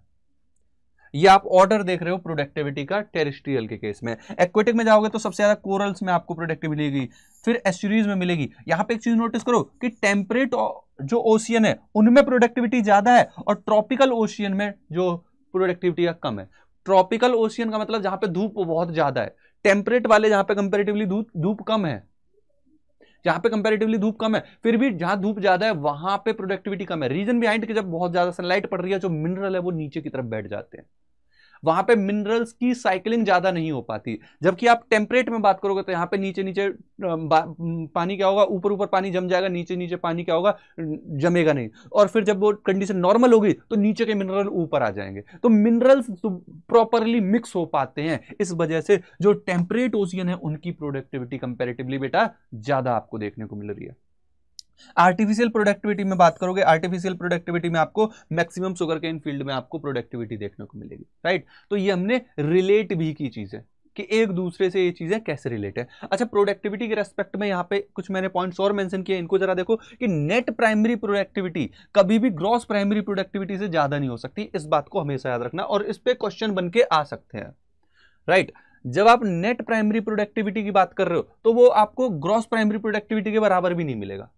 A: ये आप ऑर्डर देख रहे हो प्रोडक्टिविटी का टेरेस्ट्रियल के केस में। एक्वेटिक में जाओगे तो सबसे ज्यादा कोरल्स में आपको प्रोडक्टिविटी मिलेगी, फिर एस्चुरीज में मिलेगी। यहां पे एक चीज नोटिस करो कि टेम्परेट जो ओशियन है उनमें प्रोडक्टिविटी ज्यादा है, और ट्रॉपिकल ओशियन में जो प्रोडक्टिविटी कम है। ट्रॉपिकल ओशियन का मतलब जहां पे धूप बहुत ज्यादा है, टेम्परेट वाले जहां पे कंपेरेटिवली धूप कम है, जहां पे कंपैरेटिवली धूप कम है, फिर भी जहां धूप ज्यादा है वहां पे प्रोडक्टिविटी कम है। रीजन बिहाइंड कि जब बहुत ज्यादा सनलाइट पड़ रही है, जो मिनरल है वो नीचे की तरफ बैठ जाते हैं। वहां पे मिनरल्स की साइकिलिंग ज्यादा नहीं हो पाती। जबकि आप टेम्परेट में बात करोगे तो यहाँ पे नीचे नीचे पानी क्या होगा, ऊपर ऊपर पानी जम जाएगा, नीचे नीचे पानी क्या होगा, जमेगा नहीं। और फिर जब वो कंडीशन नॉर्मल होगी तो नीचे के मिनरल ऊपर आ जाएंगे, तो मिनरल्स प्रॉपरली मिक्स हो पाते हैं। इस वजह से जो टेम्परेट ओशियन है उनकी प्रोडक्टिविटी कंपैरेटिवली बेटा ज्यादा आपको देखने को मिल रही है। आर्टिफिशियल प्रोडक्टिविटी में बात करोगे, आर्टिफिशियल प्रोडक्टिविटी में आपको मैक्सिमम शुगर केन फील्ड में आपको प्रोडक्टिविटी देखने को मिलेगी, राइट। तो ये हमने रिलेट भी की चीजें कि एक दूसरे से ये चीजें कैसे रिलेट है। अच्छा, प्रोडक्टिविटी के रेस्पेक्ट में यहाँ पे कुछ मैंने पॉइंट्स और मेंशन किए, इनको जरा देखो कि नेट प्राइमरी प्रोडक्टिविटी कभी भी ग्रॉस प्राइमरी प्रोडक्टिविटी से ज्यादा नहीं हो सकती। इस बात को हमेशा याद रखना, और इस पे क्वेश्चन बन के आ सकते हैं, राइट। जब आप नेट प्राइमरी प्रोडक्टिविटी की बात कर रहे हो तो वो आपको ग्रॉस प्राइमरी प्रोडक्टिविटी के बराबर भी नहीं मिलेगा।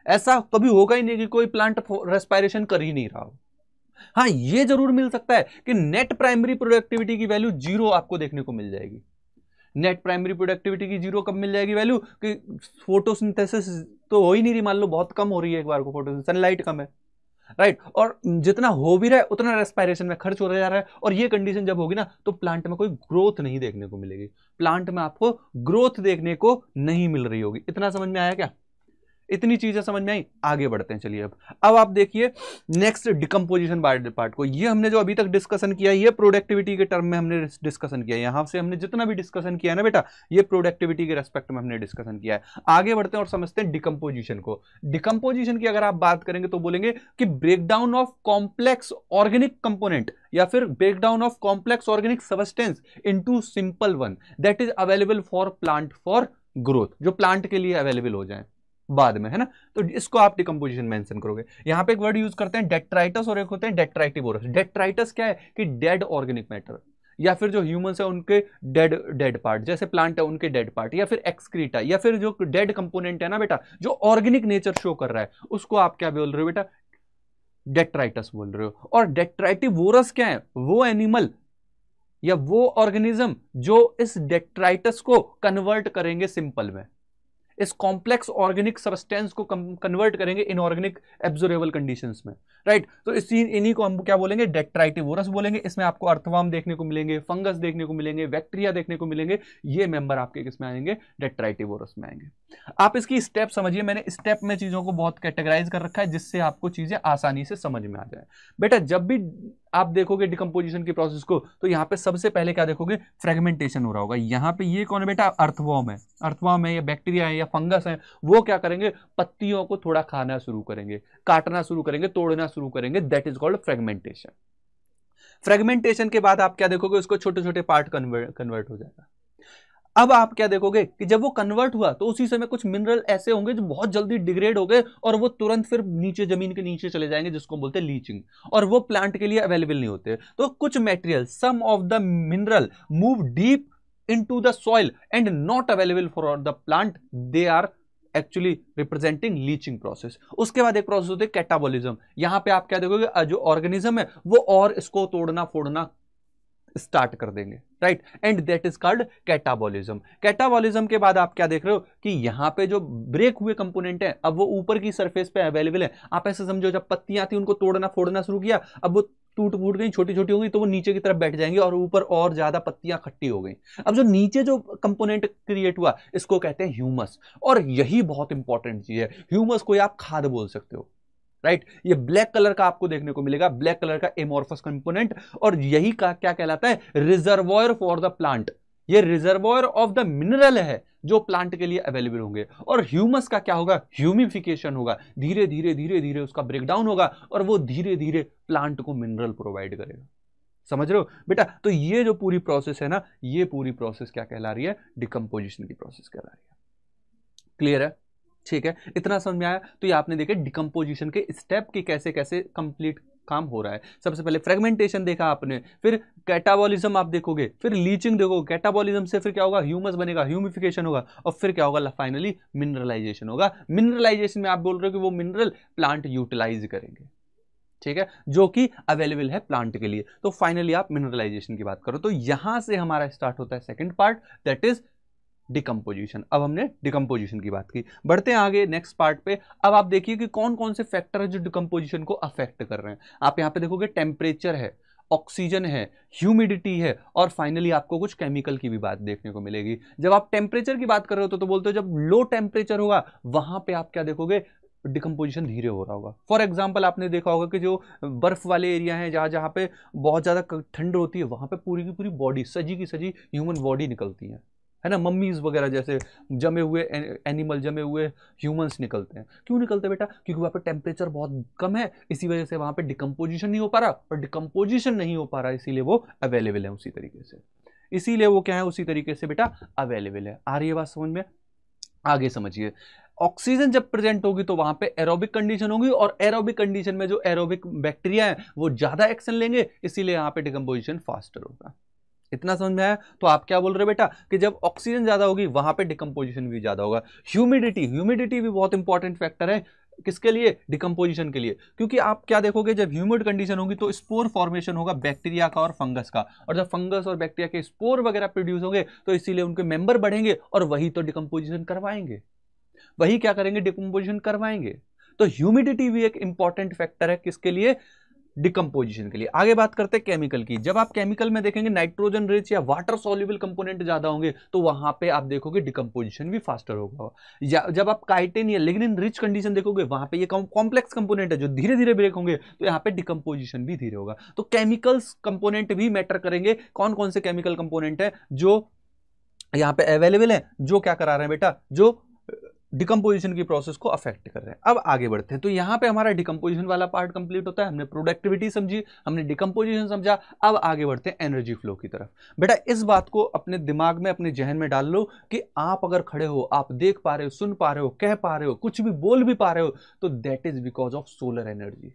A: ऐसा कभी होगा ही नहीं कि कोई प्लांट रेस्पायरेशन कर ही नहीं रहा हो। हाँ, ये जरूर मिल सकता है कि नेट प्राइमरी प्रोडक्टिविटी की वैल्यू 0 आपको देखने को मिल जाएगी। नेट प्राइमरी प्रोडक्टिविटी की 0 कब मिल जाएगी वैल्यू, कि फोटोसिंथेसिस तो हो ही नहीं रही, मान लो बहुत कम हो रही है एक बार को, फोटोसिंथेसिस सनलाइट कम है, राइट। और जितना हो भी रहा है उतना रेस्पायरेशन में खर्च हो जा रहा है, और ये कंडीशन जब होगी ना तो प्लांट में कोई ग्रोथ नहीं देखने को मिलेगी, प्लांट में आपको ग्रोथ देखने को नहीं मिल रही होगी। इतना समझ में आया क्या? इतनी चीजें समझ में आई, आगे बढ़ते हैं। चलिए अब आप देखिए नेक्स्ट डिकम्पोजिशन पार्ट को। ये हमने जो अभी तक डिस्कशन किया, ये प्रोडक्टिविटी के टर्म में हमने डिस्कशन किया। यहां से हमने जितना भी डिस्कशन किया ना बेटा, ये प्रोडक्टिविटी के रेस्पेक्ट में हमने डिस्कशन किया है। आगे बढ़ते हैं और समझते हैं डिकम्पोजिशन को। डिकम्पोजिशन की अगर आप बात करेंगे तो बोलेंगे कि breakdown of complex organic component या फिर breakdown of complex organic substance into simple one that is available for plant for growth, जो प्लांट के लिए अवेलेबल हो जाए बाद में, है ना। तो इसको आप डिकम्पोजिशन मेंशन करोगे। यहां पे एक वर्ड यूज करते हैं डेट्राइटस और एक होते हैं डेट्राइटिवोरस। डेट्राइटस क्या है कि डेड ऑर्गेनिक मैटर, या फिर जो ह्यूमंस है उनके डेड पार्ट, जैसे प्लांट है उनके डेड पार्ट, या फिर एक्सक्रीटा, या फिर जो डेड कंपोनेंट है ना बेटा, जो ऑर्गेनिक नेचर शो कर रहा है, उसको आप क्या बोल रहे हो बेटा? डेट्राइटस बोल रहे हो। और डेट्राइटिवोरस क्या है? वो एनिमल या वो ऑर्गेनिज्म जो इस डेट्राइटस को कन्वर्ट करेंगे सिंपल में, इस कॉम्प्लेक्स ऑर्गेनिक सब्सटेंस को कन्वर्ट करेंगे इनऑर्गेनिक एब्जॉर्बेबल कंडीशंस में, राइट। तो इन्हीं को हम क्या बोलेंगे? डेट्राइटिवोरस बोलेंगे। इसमें आपको अर्थवर्म देखने को मिलेंगे, फंगस देखने को मिलेंगे, बैक्टीरिया देखने को मिलेंगे। ये मेंबर आपके किसमें आएंगे? डेट्राइटिवोरस में आएंगे। आप इसकी स्टेप समझिए, मैंने स्टेप में चीजों को बहुत कैटेगराइज कर रखा है जिससे आपको चीजें आसानी से समझ में आ जाए। बेटा जब भी आप देखोगे डिकम्पोजिशन की प्रोसेस को तो यहां पे सबसे पहले क्या देखोगे? फ्रेगमेंटेशन हो रहा होगा। यहां पे ये कौन है बेटा? अर्थवर्म है। अर्थवर्म है या बैक्टीरिया है या फंगस है, वो क्या करेंगे? पत्तियों को थोड़ा खाना शुरू करेंगे, काटना शुरू करेंगे, तोड़ना शुरू करेंगे। That is called fragmentation. Fragmentation के बाद आप क्या देखोगे? उसको छोटे छोटे पार्ट कन्वर्ट हो जाएगा। अब आप क्या देखोगे कि जब वो कन्वर्ट हुआ तो उसी समय कुछ मिनरल ऐसे होंगे जो बहुत जल्दी डिग्रेड हो गए और वो तुरंत फिर नीचे जमीन के नीचे चले जाएंगे, जिसको बोलते हैं लीचिंग, और वो प्लांट के लिए अवेलेबल नहीं होते। तो कुछ material, some of the mineral move deep into the soil and not available for the plant, they are actually representing leaching process. उसके बाद एक प्रोसेस होती है कैटाबॉलिज्म। यहां पे आप क्या देखोगे? जो ऑर्गेनिज्म है वो और इसको तोड़ना फोड़ना स्टार्ट कर देंगे, right, and that is called catabolism. Catabolism के बाद आप क्या देख रहे हो कि यहां पे जो ब्रेक हुए कंपोनेंट है अब वो ऊपर की सरफेस पे अवेलेबल है। आप ऐसे समझो जब पत्तियां थी उनको तोड़ना फोड़ना शुरू किया, अब वो टूट फूट गई, छोटी छोटी हो गई, तो वो नीचे की तरफ बैठ जाएंगे और ऊपर और ज्यादा पत्तियां खट्टी हो गई। अब जो नीचे जो कंपोनेंट क्रिएट हुआ इसको कहते हैं ह्यूमस, और यही बहुत इंपॉर्टेंट चीज है। ह्यूमस को आप खाद बोल सकते हो, राइट। ये ब्लैक कलर का आपको देखने को मिलेगा, ब्लैक कलर का एमोर्फस कंपोनेंट, और यही का क्या कहलाता है? Reservoir for the plant. ये रिजर्वॉयर ऑफ द मिनरल है जो प्लांट के लिए अवेलेबल होंगे। और ह्यूमस का क्या होगा? ह्यूमिफिकेशन होगा, धीरे धीरे धीरे धीरे उसका ब्रेकडाउन होगा और वो धीरे धीरे प्लांट को मिनरल प्रोवाइड करेगा। समझ रहे हो बेटा? तो ये जो पूरी प्रोसेस है ना, ये पूरी प्रोसेस क्या कहला रही है? डिकम्पोजिशन की प्रोसेस कहला रही है। क्लियर है? ठीक है, इतना समझ में आया? तो ये आपने देखे डिकम्पोजिशन के स्टेप की कैसे कैसे कंप्लीट काम हो रहा है। सबसे पहले फ्रेगमेंटेशन देखा आपने, फिर कैटाबॉलिज्म आप देखोगे, फिर लीचिंग देखोगे, कैटाबॉलिज्म से फिर क्या होगा? ह्यूमस बनेगा, ह्यूमिफिकेशन होगा, और फिर क्या होगा? फाइनली मिनरलाइजेशन होगा। मिनरलाइजेशन में आप बोल रहे हो कि वो मिनरल प्लांट यूटिलाइज करेंगे, ठीक है, जो कि अवेलेबल है प्लांट के लिए। तो फाइनली आप मिनरलाइजेशन की बात करो तो यहां से हमारा स्टार्ट होता है second part, that is decomposition. अब हमने डिकम्पोजिशन की बात की, बढ़ते हैं आगे नेक्स्ट पार्ट पे। अब आप देखिए कि कौन कौन से फैक्टर है जो डिकम्पोजिशन को अफेक्ट कर रहे हैं। आप यहां पे देखोगे टेम्परेचर है, ऑक्सीजन है, ह्यूमिडिटी है, और फाइनली आपको कुछ केमिकल की भी बात देखने को मिलेगी। जब आप टेम्परेचर की बात कर रहे हो तो बोलते हो जब लो टेम्परेचर होगा वहां पे आप क्या देखोगे, डिकम्पोजिशन धीरे हो रहा होगा। फॉर एग्जाम्पल आपने देखा होगा कि जो बर्फ वाले एरिया हैं, जहां जहां पे बहुत ज्यादा ठंड होती है, वहां पे पूरी की पूरी बॉडी, सजी की सजी ह्यूमन बॉडी निकलती है ना, मम्मीज वगैरह जैसे जमे हुए एनिमल, जमे हुए ह्यूमंस निकलते हैं। क्यों निकलते हैं बेटा? क्योंकि वहां पे टेम्परेचर बहुत कम है, इसी वजह से वहां पे डिकम्पोजिशन नहीं हो पा रहा, और डिकम्पोजिशन नहीं हो पा रहा इसीलिए वो अवेलेबल है उसी तरीके से, इसीलिए वो क्या है, उसी तरीके से बेटा अवेलेबल है। आ रही है बात समझ में? आगे समझिए, ऑक्सीजन जब प्रेजेंट होगी तो वहां पे एरोबिक कंडीशन होगी, और एरोबिक कंडीशन में जो एरोबिक बैक्टीरिया है वो ज्यादा एक्शन लेंगे, इसीलिए यहां पे डिकम्पोजिशन फास्टर होगा। इतना समझ में आया? तो आप क्या बोल रहे बेटा कि जब ऑक्सीजन ज्यादा होगी वहां पे डिकम्पोजिशन भी ज्यादा होगा। ह्यूमिडिटी भी बहुत इंपॉर्टेंट फैक्टर है, किसके लिए? डिकम्पोजिशन के लिए। क्योंकि आप क्या देखोगे, जब ह्यूमिड कंडीशन होगी तो स्पोर फॉर्मेशन होगा बैक्टीरिया का और फंगस का, और जब फंगस और बैक्टीरिया के स्पोर वगैरह प्रोड्यूस होंगे तो इसीलिए उनके मेंबर बढ़ेंगे, और वही तो डिकम्पोजिशन करवाएंगे, वही क्या करेंगे, डिकम्पोजिशन करवाएंगे। तो ह्यूमिडिटी भी एक इंपॉर्टेंट फैक्टर है, किसके लिए? डिकम्पोजिशन के लिए। आगे बात करते हैं केमिकल की। जब आप केमिकल में देखेंगे नाइट्रोजन रिच या वाटर सॉल्युबल कंपोनेंट ज्यादा होंगे तो वहां पे आप देखोगे डिकम्पोजिशन भी फास्टर होगा। जब आप काइटिन या लिग्निन रिच कंडीशन देखोगे वहां पे ये कॉम्प्लेक्स कंपोनेंट है जो धीरे धीरे ब्रेक होंगे, तो यहाँ पे डिकम्पोजिशन भी धीरे होगा। तो केमिकल्स कंपोनेंट भी मैटर करेंगे। कौन कौन से केमिकल कंपोनेंट है जो यहाँ पे अवेलेबल है, जो क्या करा रहे हैं बेटा, जो डिकम्पोजिशन की प्रोसेस को अफेक्ट कर रहे हैं। अब आगे बढ़ते हैं। तो यहां पे हमारा डिकम्पोजिशन वाला पार्ट कंप्लीट होता है, हमने प्रोडक्टिविटी समझी, हमने डिकम्पोजिशन समझा। अब आगे बढ़ते हैं एनर्जी फ्लो की तरफ। बेटा इस बात को अपने दिमाग में, अपने जहन में डाल लो कि आप अगर खड़े हो, आप देख पा रहे हो, सुन पा रहे हो, कह पा रहे हो, कुछ भी बोल भी पा रहे हो, तो that is because of solar energy.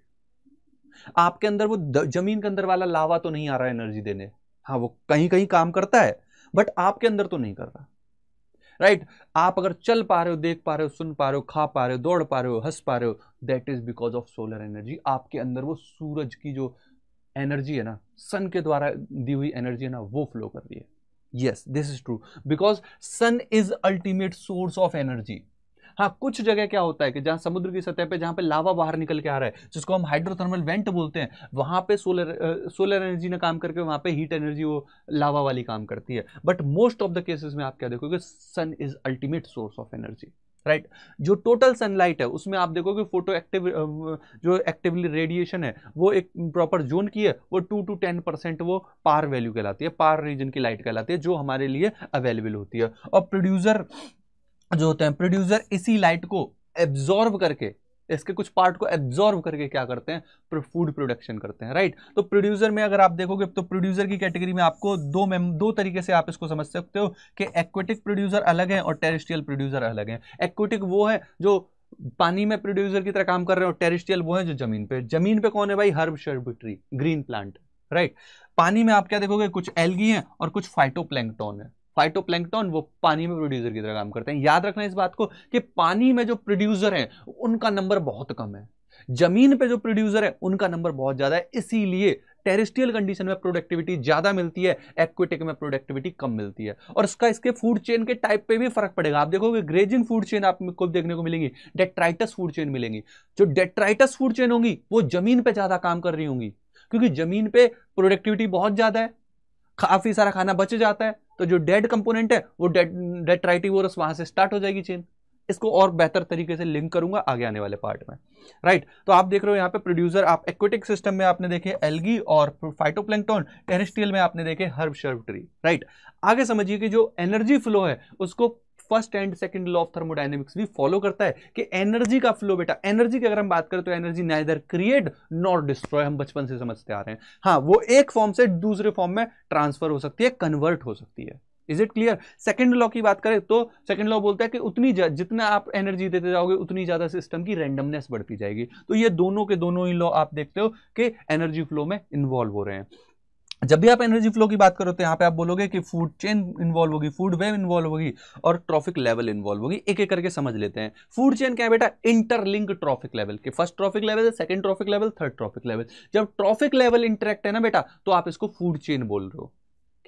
A: आपके अंदर वो जमीन के अंदर वाला लावा तो नहीं आ रहा एनर्जी देने, हाँ वो कहीं कहीं काम करता है, बट आपके अंदर तो नहीं कर रहा, राइट? आप अगर चल पा रहे हो, देख पा रहे हो, सुन पा रहे हो, खा पा रहे हो, दौड़ पा रहे हो, हंस पा रहे हो, that is because of solar energy. आपके अंदर वो सूरज की जो एनर्जी है ना, सन के द्वारा दी हुई एनर्जी है ना, वो फ्लो कर रही है। Yes, this is true, because sun is ultimate source of energy. हाँ, कुछ जगह क्या होता है कि जहां समुद्र की सतह पे, जहां पे लावा बाहर निकल के आ रहा है, जिसको हम हाइड्रोथर्मल वेंट बोलते हैं, वहां पे सोलर एनर्जी ने काम करके वहां पे हीट एनर्जी वो लावा वाली काम करती है। But most of the cases में आप क्या देखोगे, sun is ultimate source of energy, right? जो टोटल सनलाइट है उसमें आप देखोगे फोटो एक्टिव जो एक्टिवली रेडिएशन है वो एक प्रॉपर जोन की है, वो 2 to 10% वो पार वैल्यू कहलाती है, पार रीजन की लाइट कहलाती है, जो हमारे लिए अवेलेबल होती है। और प्रोड्यूसर जो होते हैं, प्रोड्यूसर इसी लाइट को एब्जॉर्ब करके, इसके कुछ पार्ट को एब्जॉर्ब करके क्या करते हैं, फूड प्रोडक्शन करते हैं, राइट? तो प्रोड्यूसर में अगर आप देखोगे तो प्रोड्यूसर की कैटेगरी में आपको दो तरीके से आप इसको समझ सकते हो कि एक्वेटिक प्रोड्यूसर अलग है और टेरेस्ट्रियल प्रोड्यूसर अलग है। एक्वेटिक वो है जो पानी में प्रोड्यूसर की तरह काम कर रहे हैं, और टेरेस्ट्रियल वो है जो जमीन पे कौन है भाई, herb shrub tree, green plant, right? पानी में आप क्या देखोगे, कुछ एल्गी हैं और कुछ फाइटोप्लैंक्टन है। फाइटोप्लैंक्टन वो पानी में प्रोड्यूसर की तरह काम करते हैं। याद रखना इस बात को कि पानी में जो प्रोड्यूसर हैं उनका नंबर बहुत कम है, जमीन पे जो प्रोड्यूसर है उनका नंबर बहुत ज्यादा है, इसीलिए टेरेस्ट्रियल कंडीशन में प्रोडक्टिविटी ज्यादा मिलती है, एक्वेटिक में प्रोडक्टिविटी कम मिलती है। और इसका इसके फूड चेन के टाइप पे भी फर्क पड़ेगा। आप देखोगे ग्रेजिंग फूड चेन आपको देखने को मिलेंगी, डेट्राइटस फूड चेन मिलेंगी। जो डेट्राइटस फूड चेन होंगी वो जमीन पे ज्यादा काम कर रही होंगी, क्योंकि जमीन पे प्रोडक्टिविटी बहुत ज्यादा है, काफी सारा खाना बच जाता है, तो जो डेड कंपोनेंट है वो डेट्राइटिवोरस वहां से स्टार्ट हो जाएगी चेन। इसको और बेहतर तरीके से लिंक करूंगा आगे आने वाले पार्ट में, राइट? तो आप देख रहे हो यहाँ पे प्रोड्यूसर, आप एक्वेटिक सिस्टम में आपने देखे एल्गी और फाइटोप्लैंक्टन, टेरेस्ट्रियल में आपने देखे हर्ब शर्ब ट्री, राइट? आगे समझिए कि जो एनर्जी फ्लो है उसको first and second law of thermodynamics भी फॉलो करता है कि एनर्जी का फ्लो, बेटा एनर्जी की अगर हम बात करें तो energy neither create nor destroy, हम बचपन से समझते आ रहे हैं। हाँ, वो एक फॉर्म से दूसरे फॉर्म में ट्रांसफर हो सकती है, कन्वर्ट हो सकती है। Is it clear? Second law की बात करें तो सेकंड लॉ बोलता है कि उतनी जितना आप एनर्जी देते जाओगे उतनी ज्यादा सिस्टम की रैंडमनेस बढ़ती जाएगी। तो ये दोनों के दोनों ही लॉ आप देखते हो कि एनर्जी फ्लो में इन्वॉल्व हो रहे हैं। जब भी आप एनर्जी फ्लो की बात करो तो यहां पे आप बोलोगे कि फूड चेन इन्वॉल्व होगी, फूड वेव इन्वॉल्व होगी और ट्रॉफिक लेवल इन्वॉल्व होगी। एक एक करके समझ लेते हैं। फूड चेन क्या है बेटा? इंटरलिंक ट्रॉफिक लेवल के first trophic level, second trophic level, third trophic level. जब ट्रॉफिक लेवल इंटरेक्ट है ना बेटा, तो आप इसको फूड चेन बोल रहे हो।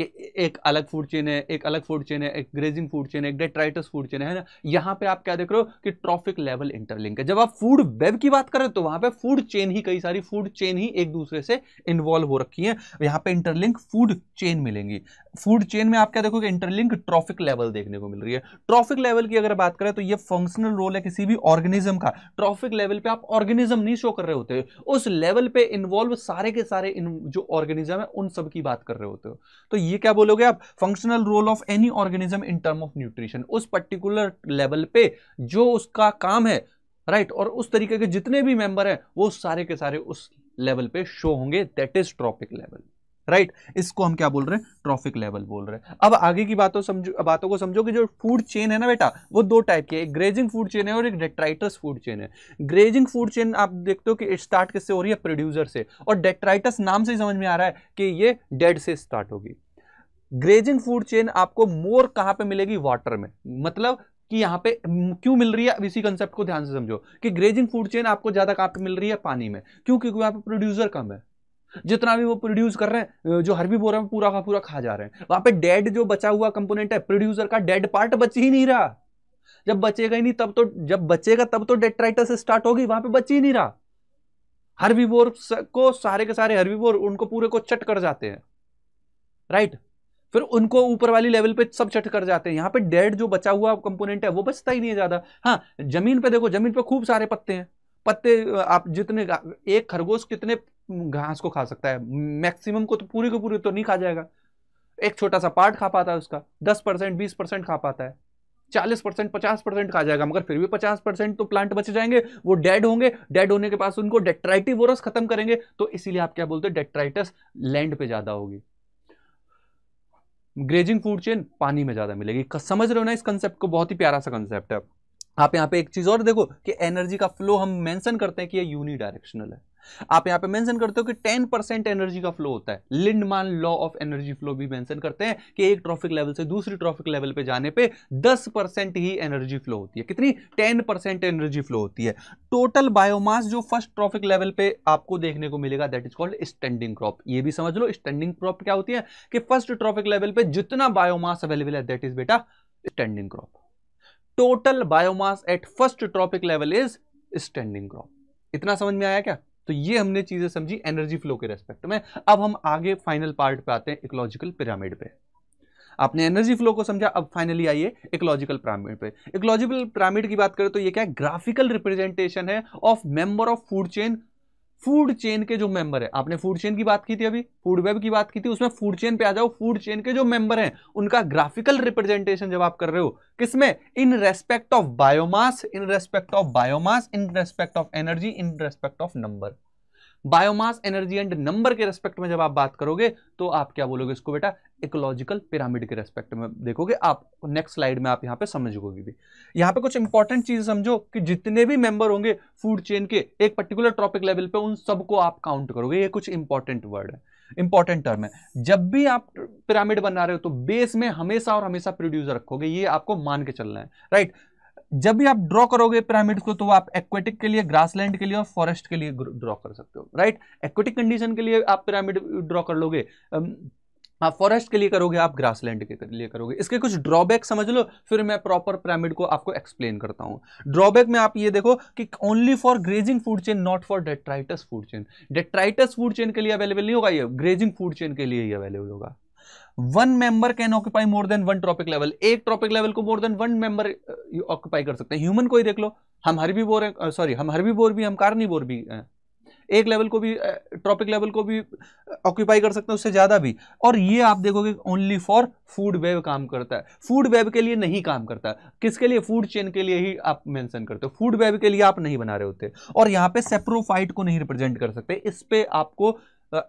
A: कि एक अलग फूड चेन है, एक अलग फूड चेन है, एक ग्रेजिंग फूड चेन है, एक डेट्राइटस फूड चेन है ना। यहां पे आप क्या देख रहे हो कि ट्रॉफिक लेवल इंटरलिंक है। जब आप फूड वेब की बात करें तो वहां पे फूड चेन ही, कई सारी फूड चेन ही एक दूसरे से इन्वॉल्व हो रखी है। यहां पे इंटरलिंक फूड चेन मिलेंगी। फूड चेन में आप क्या देखोगे, इंटरलिंक ट्रॉफिक लेवल देखने को मिल रही है। ट्रॉफिक लेवल की अगर बात करें तो ये फंक्शनल रोल है किसी भी ऑर्गेनिज्म का। ट्रॉफिक लेवल पे आप ऑर्गेनिज्म नहीं शो कर रहे होते, उस लेवल पे इन्वॉल्व सारे के सारे जो ऑर्गेनिज्म है उन सब की बात कर रहे होते हो। तो ये क्या बोलोगे आप, functional role of any organism in term of nutrition. उस पर्टिकुलर लेवल पे जो उसका काम है, राइट, और उस तरीके के जितने भी मेंबर हैं वो सारे के सारे उस लेवल पे शो होंगे, that is trophic level, right. इसको हम क्या बोल रहे हैं, ट्रॉफिक लेवल बोल रहे हैं। अब आगे की बातों को समझो कि जो फूड चेन है ना बेटा, वो दो टाइप की है, एक ग्रेजिंग फूड चेन है और एक डेट्राइटस फूड चेन है। ग्रेजिंग फूड चेन आप देखते हो कि स्टार्ट किससे हो रही है, प्रोड्यूसर से, और डेट्राइटस नाम से ही समझ में आ रहा है कि ये डेड से स्टार्ट होगी। ग्रेजिंग फूड चेन आपको मोर कहां पे मिलेगी, वाटर में। मतलब कि यहां पे क्यों मिल रही है, अब इसी कंसेप्ट को ध्यान से समझो कि ग्रेजिंग फूड चेन आपको ज्यादा कहां पे मिल रही है, पानी में। क्यों, क्योंकि वहां पे प्रोड्यूसर कम है। जितना भी वो प्रोड्यूस कर रहे हैं, जो हर्बीवोर है पूरा का पूरा खा जा रहे हैं। वहां पे डेड जो बचा हुआ कंपोनेंट है, प्रोड्यूसर का डेड पार्ट बच ही नहीं रहा। जब बचेगा ही नहीं तब तो, जब बचेगा तब तो डेट्राइटस स्टार्ट होगी, वहां पे बच ही नहीं रहा। हर्बीवोर को सारे के सारे हर्बीवोर उनको पूरे को चट कर जाते हैं, राइट। फिर उनको ऊपर वाली लेवल पे सब चट कर जाते हैं। यहां पे डेड जो बचा हुआ कंपोनेंट है वो बचता ही नहीं है ज्यादा। हाँ, जमीन पे देखो, जमीन पे खूब सारे पत्ते हैं। पत्ते आप जितने, एक खरगोश कितने घास को खा सकता है, मैक्सिमम को तो पूरी को पूरी तो नहीं खा जाएगा। एक छोटा सा पार्ट खा पाता है उसका, 10% 20% खा पाता है, 40% 50% खा जाएगा, मगर फिर भी 50% तो प्लांट बच जाएंगे, वो डेड होंगे। डेड होने के पास उनको डेट्राइटिवोरस खत्म करेंगे, तो इसीलिए आप क्या बोलते हैं, डेट्राइटस लैंड पे ज्यादा होगी। ग्रेजिंग फूड चेन पानी में ज्यादा मिलेगी। समझ रहे हो ना इस कंसेप्ट को, बहुत ही प्यारा सा कंसेप्ट है। आप यहां पे एक चीज और देखो कि एनर्जी का फ्लो हम मेंशन करते हैं कि ये यूनिडायरेक्शनल है। आप यहां पे मेंशन करते हो कि 10% एनर्जी का फ्लो होता है। Lindeman law of energy flow भी मेंशन करते हैं कि एक ट्रॉफिक लेवल से दूसरी ट्रॉफिक लेवल पे जाने पे 10% ही एनर्जी फ्लो होती है। कितनी, 10% एनर्जी फ्लो होती है। टोटल बायोमास जो फर्स्ट ट्रॉफिक लेवल पे आपको देखने को मिलेगा, that is called standing crop. ये भी समझ लो, स्टैंडिंग क्रॉप क्या होती है कि फर्स्ट ट्रॉफिक लेवल पे जितना बायोमास अवेलेबल है, दैट इज बेटा standing crop. Total biomass at first trophic level is standing crop. इतना समझ में आया क्या? तो ये हमने चीजें समझी एनर्जी फ्लो के रेस्पेक्ट में। अब हम आगे फाइनल पार्ट पे आते हैं, इकोलॉजिकल पिरामिड पे। आपने एनर्जी फ्लो को समझा, अब फाइनली आइए इकोलॉजिकल पिरामिड पे। इकोलॉजिकल पिरामिड की बात करें तो ये क्या है, ग्राफिकल रिप्रेजेंटेशन है of member of food chain. Food chain के जो मेंबर है, आपने फूड चेन की बात की थी, अभी फूड वेब की बात की थी, उसमें फूड चेन पे आ जाओ। फूड चेन के जो मेंबर हैं उनका ग्राफिकल रिप्रेजेंटेशन जब आप कर रहे हो, किसमें, in respect of biomass, in respect of biomass, in respect of energy, in respect of number. Biomass, energy and number के रेस्पेक्ट में जब आप बात करोगे तो आप क्या बोलोगे इसको बेटा, इकोलॉजिकल पिरामिड के रेस्पेक्ट में देखोगे। आप नेक्स्ट स्लाइड में आप यहां पे समझोगे भी। यहां पे कुछ इंपॉर्टेंट चीज समझो कि जितने भी मेंबर होंगे फूड चेन के एक पर्टिकुलर ट्रॉपिक लेवल पे, उन सबको आप काउंट करोगे। ये कुछ इंपॉर्टेंट वर्ड है, इंपॉर्टेंट टर्म है। जब भी आप पिरामिड बना रहे हो तो बेस में हमेशा और हमेशा प्रोड्यूसर रखोगे, ये आपको मान के चलना है, राइट। जब भी आप ड्रॉ करोगे पिरामिड को तो आप एक्वेटिक के लिए, ग्रासलैंड के लिए और फॉरेस्ट के लिए ड्रॉ कर सकते हो, राइट। एक्वेटिक कंडीशन के लिए आप पिरामिड ड्रॉ कर लोगे, आप फॉरेस्ट के लिए करोगे, आप ग्रासलैंड के लिए करोगे। इसके कुछ ड्रॉबैक समझ लो, फिर मैं प्रॉपर पिरामिड को आपको एक्सप्लेन करता हूं। ड्रॉबैक में आप ये देखो कि only for grazing food chain, not for detritus food chain. Detritus food chain के लिए अवेलेबल नहीं होगा, ये ग्रेजिंग फूड चेन के लिए ही अवेलेबल होगा। One member can occupy more than one trophic level. एक ट्रॉपिक लेवल को more than one member occupy कर सकते हैं। ह्यूमन को ही देख लो, हम हर्बीवोर हैं, सॉरी हम हर्बीवोर भी, हम कार्निवोर भी हैं। एक लेवल को भी, ट्रॉपिक लेवल को भी ऑक्यूपाई कर सकते हैं, उससे ज्यादा भी। और ये आप देखोगे ओनली फॉर फूड वेब काम करता है, फूड वेब के लिए नहीं काम करता। किसके लिए, फूड चेन के लिए ही आप मेंशन करते हो, फूड वेब के लिए आप नहीं बना रहे होते। और यहां पे सेप्रोफाइट को नहीं रिप्रेजेंट कर सकते। इस पे आपको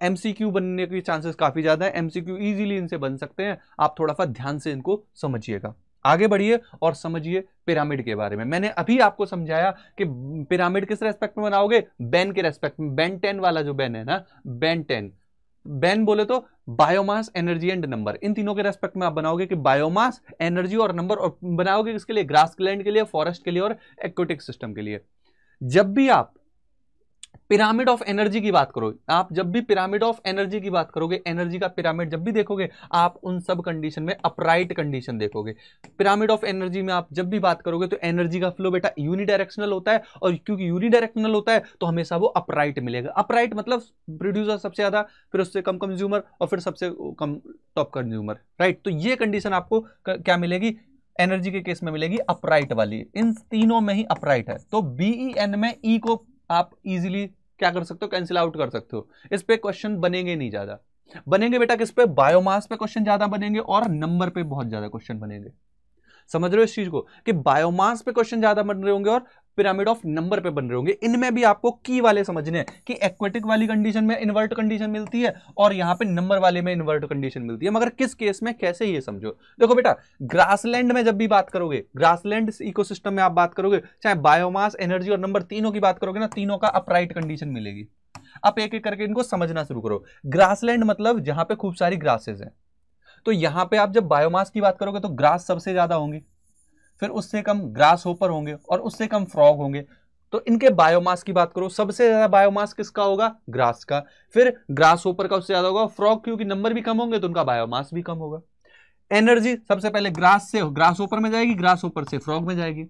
A: एमसीक्यू बनने की चांसेस काफी ज्यादा है। एमसीक्यू इजीली इनसे बन सकते हैं, आप थोड़ा सा ध्यान से इनको समझिएगा। आगे बढ़िए और समझिए पिरामिड के बारे में। मैंने अभी आपको समझाया कि पिरामिड किस रेस्पेक्ट में बनाओगे, बेन के रेस्पेक्ट में। बेन 10 वाला जो बेन है ना, बेन 10, बेन बोले तो बायोमास, एनर्जी एंड नंबर, इन तीनों के रेस्पेक्ट में आप बनाओगे कि बायोमास, एनर्जी और नंबर। और बनाओगे किसके लिए, ग्रासलैंड के लिए, फॉरेस्ट के लिए और एक्वेटिक सिस्टम के लिए। जब भी आप पिरामिड ऑफ एनर्जी की बात करो, आप जब भी पिरामिड ऑफ एनर्जी की बात करोगे, एनर्जी का पिरामिड जब भी देखोगे, आप उन सब कंडीशन में अपराइट कंडीशन देखोगे। पिरामिड ऑफ एनर्जी में आप जब भी बात करोगे तो एनर्जी का फ्लो बेटा यूनिडायरेक्शनल होता है, और क्योंकि यूनिडायरेक्शनल होता है तो हमेशा वो अपराइट मिलेगा। अपराइट मतलब प्रोड्यूसर सबसे ज्यादा, फिर उससे कम कंज्यूमर, और फिर सबसे कम टॉप कंज्यूमर, राइट। तो ये कंडीशन आपको क्या मिलेगी, एनर्जी के केस में मिलेगी अपराइट वाली। इन तीनों में ही अपराइट है, तो BEN में ई को आप इजीली क्या कर सकते हो, कैंसिल आउट कर सकते हो। इस पे क्वेश्चन बनेंगे नहीं, ज्यादा बनेंगे बेटा किस पे, बायोमास पे क्वेश्चन ज्यादा बनेंगे और नंबर पे बहुत ज्यादा क्वेश्चन बनेंगे। समझ रहे हो इस चीज को, कि बायोमास पे क्वेश्चन ज्यादा बन रहे होंगे और पिरामिड ऑफ नंबर पे बन रहे होंगे। इनमें भी आपको की वाले समझने हैं कि एक्वेटिक वाली कंडीशन में इन्वर्ट कंडीशन मिलती है और यहां पे नंबर वाले में इन्वर्ट कंडीशन मिलती है, मगर किस केस में कैसे, ये समझो। देखो बेटा, ग्रासलैंड में जब भी बात करोगे, ग्रासलैंड इकोसिस्टम में आप बात करोगे, चाहे बायोमास, एनर्जी और नंबर तीनों की बात करोगे ना, तीनों का अपराइट कंडीशन मिलेगी। आप एक एक करके इनको समझना शुरू करो। ग्रासलैंड मतलब जहां पे खूब सारी ग्रासेस हैं, तो यहां पे आप जब बायोमास की बात करोगे तो ग्रास सबसे ज्यादा होंगी, फिर उससे कम ग्रास होपर होंगे और उससे कम फ्रॉग होंगे। तो इनके बायोमास की बात करो, सबसे ज्यादा बायोमास किसका होगा, ग्रास का, फिर ग्रास होपर का उससे ज्यादा होगा, फ्रॉग क्योंकि नंबर भी कम होंगे तो उनका बायोमास भी कम होगा। एनर्जी सबसे पहले ग्रास से ग्रास होपर में जाएगी, ग्रास होपर से फ्रॉग में जाएगी।